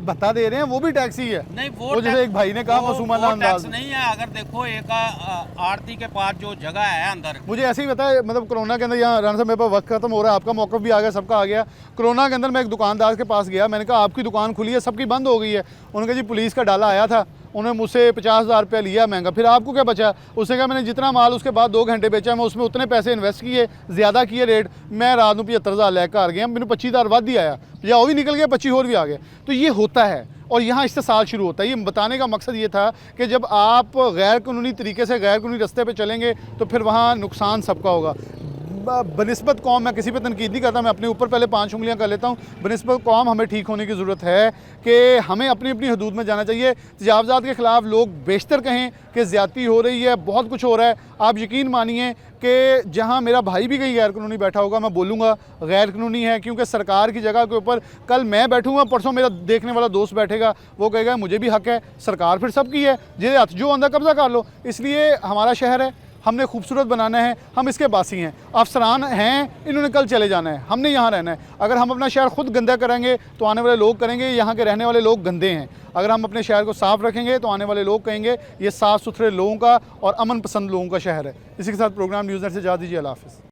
भत्ता दे रहे हैं वो भी टैक्स ही है। नहीं, वो जैसे एक भाई ने कहा मासूमाना अंदाज टैक्स नहीं है। अगर देखो एक आड़ती के पास जो जगह है अंदर, मुझे ऐसे ही पता है, मतलब कोरोना के अंदर, यहाँ राणा साहब मेरे पास वक्त खत्म हो रहा है, आपका मौक़िफ़ भी आ गया, सबका आ गया। कोरोना के अंदर मैं एक दुकानदार के पास गया, मैंने कहा आपकी दुकान खुली है, सबकी बंद हो गई है। उन्होंने कहा जी पुलिस का डाला आया था, उन्होंने मुझसे 50,000 रुपया लिया महंगा, फिर आपको क्या बचा? उसने कहा मैंने जितना माल उसके बाद 2 घंटे बेचा, मैं उसमें उतने पैसे इन्वेस्ट किए, ज़्यादा किए रेट, मैं रात को 75,000 लैके घर गया, मैंने 25,000 वध ही आया, या वो भी निकल गया, 25 और भी आ गए। तो ये होता है और यहाँ इससे साल शुरू होता है। ये बताने का मकसद ये था कि जब आप गैर कानूनी तरीके से गैर कानूनी रास्ते पे चलेंगे तो फिर वहाँ नुकसान सबका होगा। बनिस्बत कौम, मैं किसी पे तनकीद नहीं करता, मैं अपने ऊपर पहले 5 उंगलियां कर लेता हूँ। बनिस्बत कौम हमें ठीक होने की ज़रूरत है कि हमें अपनी अपनी हदूद में जाना चाहिए। तजावज़ात के ख़िलाफ़ लोग बेशतर कहें कि ज़्यादती हो रही है, बहुत कुछ हो रहा है। आप यकीन मानिए कि जहाँ मेरा भाई भी कहीं गैर कानूनी बैठा होगा मैं बोलूँगा गैर कानूनी है, क्योंकि सरकार की जगह के ऊपर कल मैं बैठूँगा, परसों मेरा देखने वाला दोस्त बैठेगा, वो कहेगा मुझे भी हक़ है, सरकार फिर सबकी है, जिसे हथ जो अंदर कब्ज़ा कर लो। इसलिए हमारा शहर है, हमने खूबसूरत बनाना है, हम इसके बासी हैं, अफसरान हैं, इन्होंने कल चले जाना है, हमने यहाँ रहना है। अगर हम अपना शहर खुद गंदा करेंगे तो आने वाले लोग करेंगे यहाँ के रहने वाले लोग गंदे हैं। अगर हम अपने शहर को साफ़ रखेंगे तो आने वाले लोग कहेंगे ये साफ़ सुथरे लोगों का और अमन पसंद लोगों का शहर है। इसी के साथ प्रोग्राम न्यूज़ नेट से इजाज़त दीजिए। अल्लाह हाफ़िज़।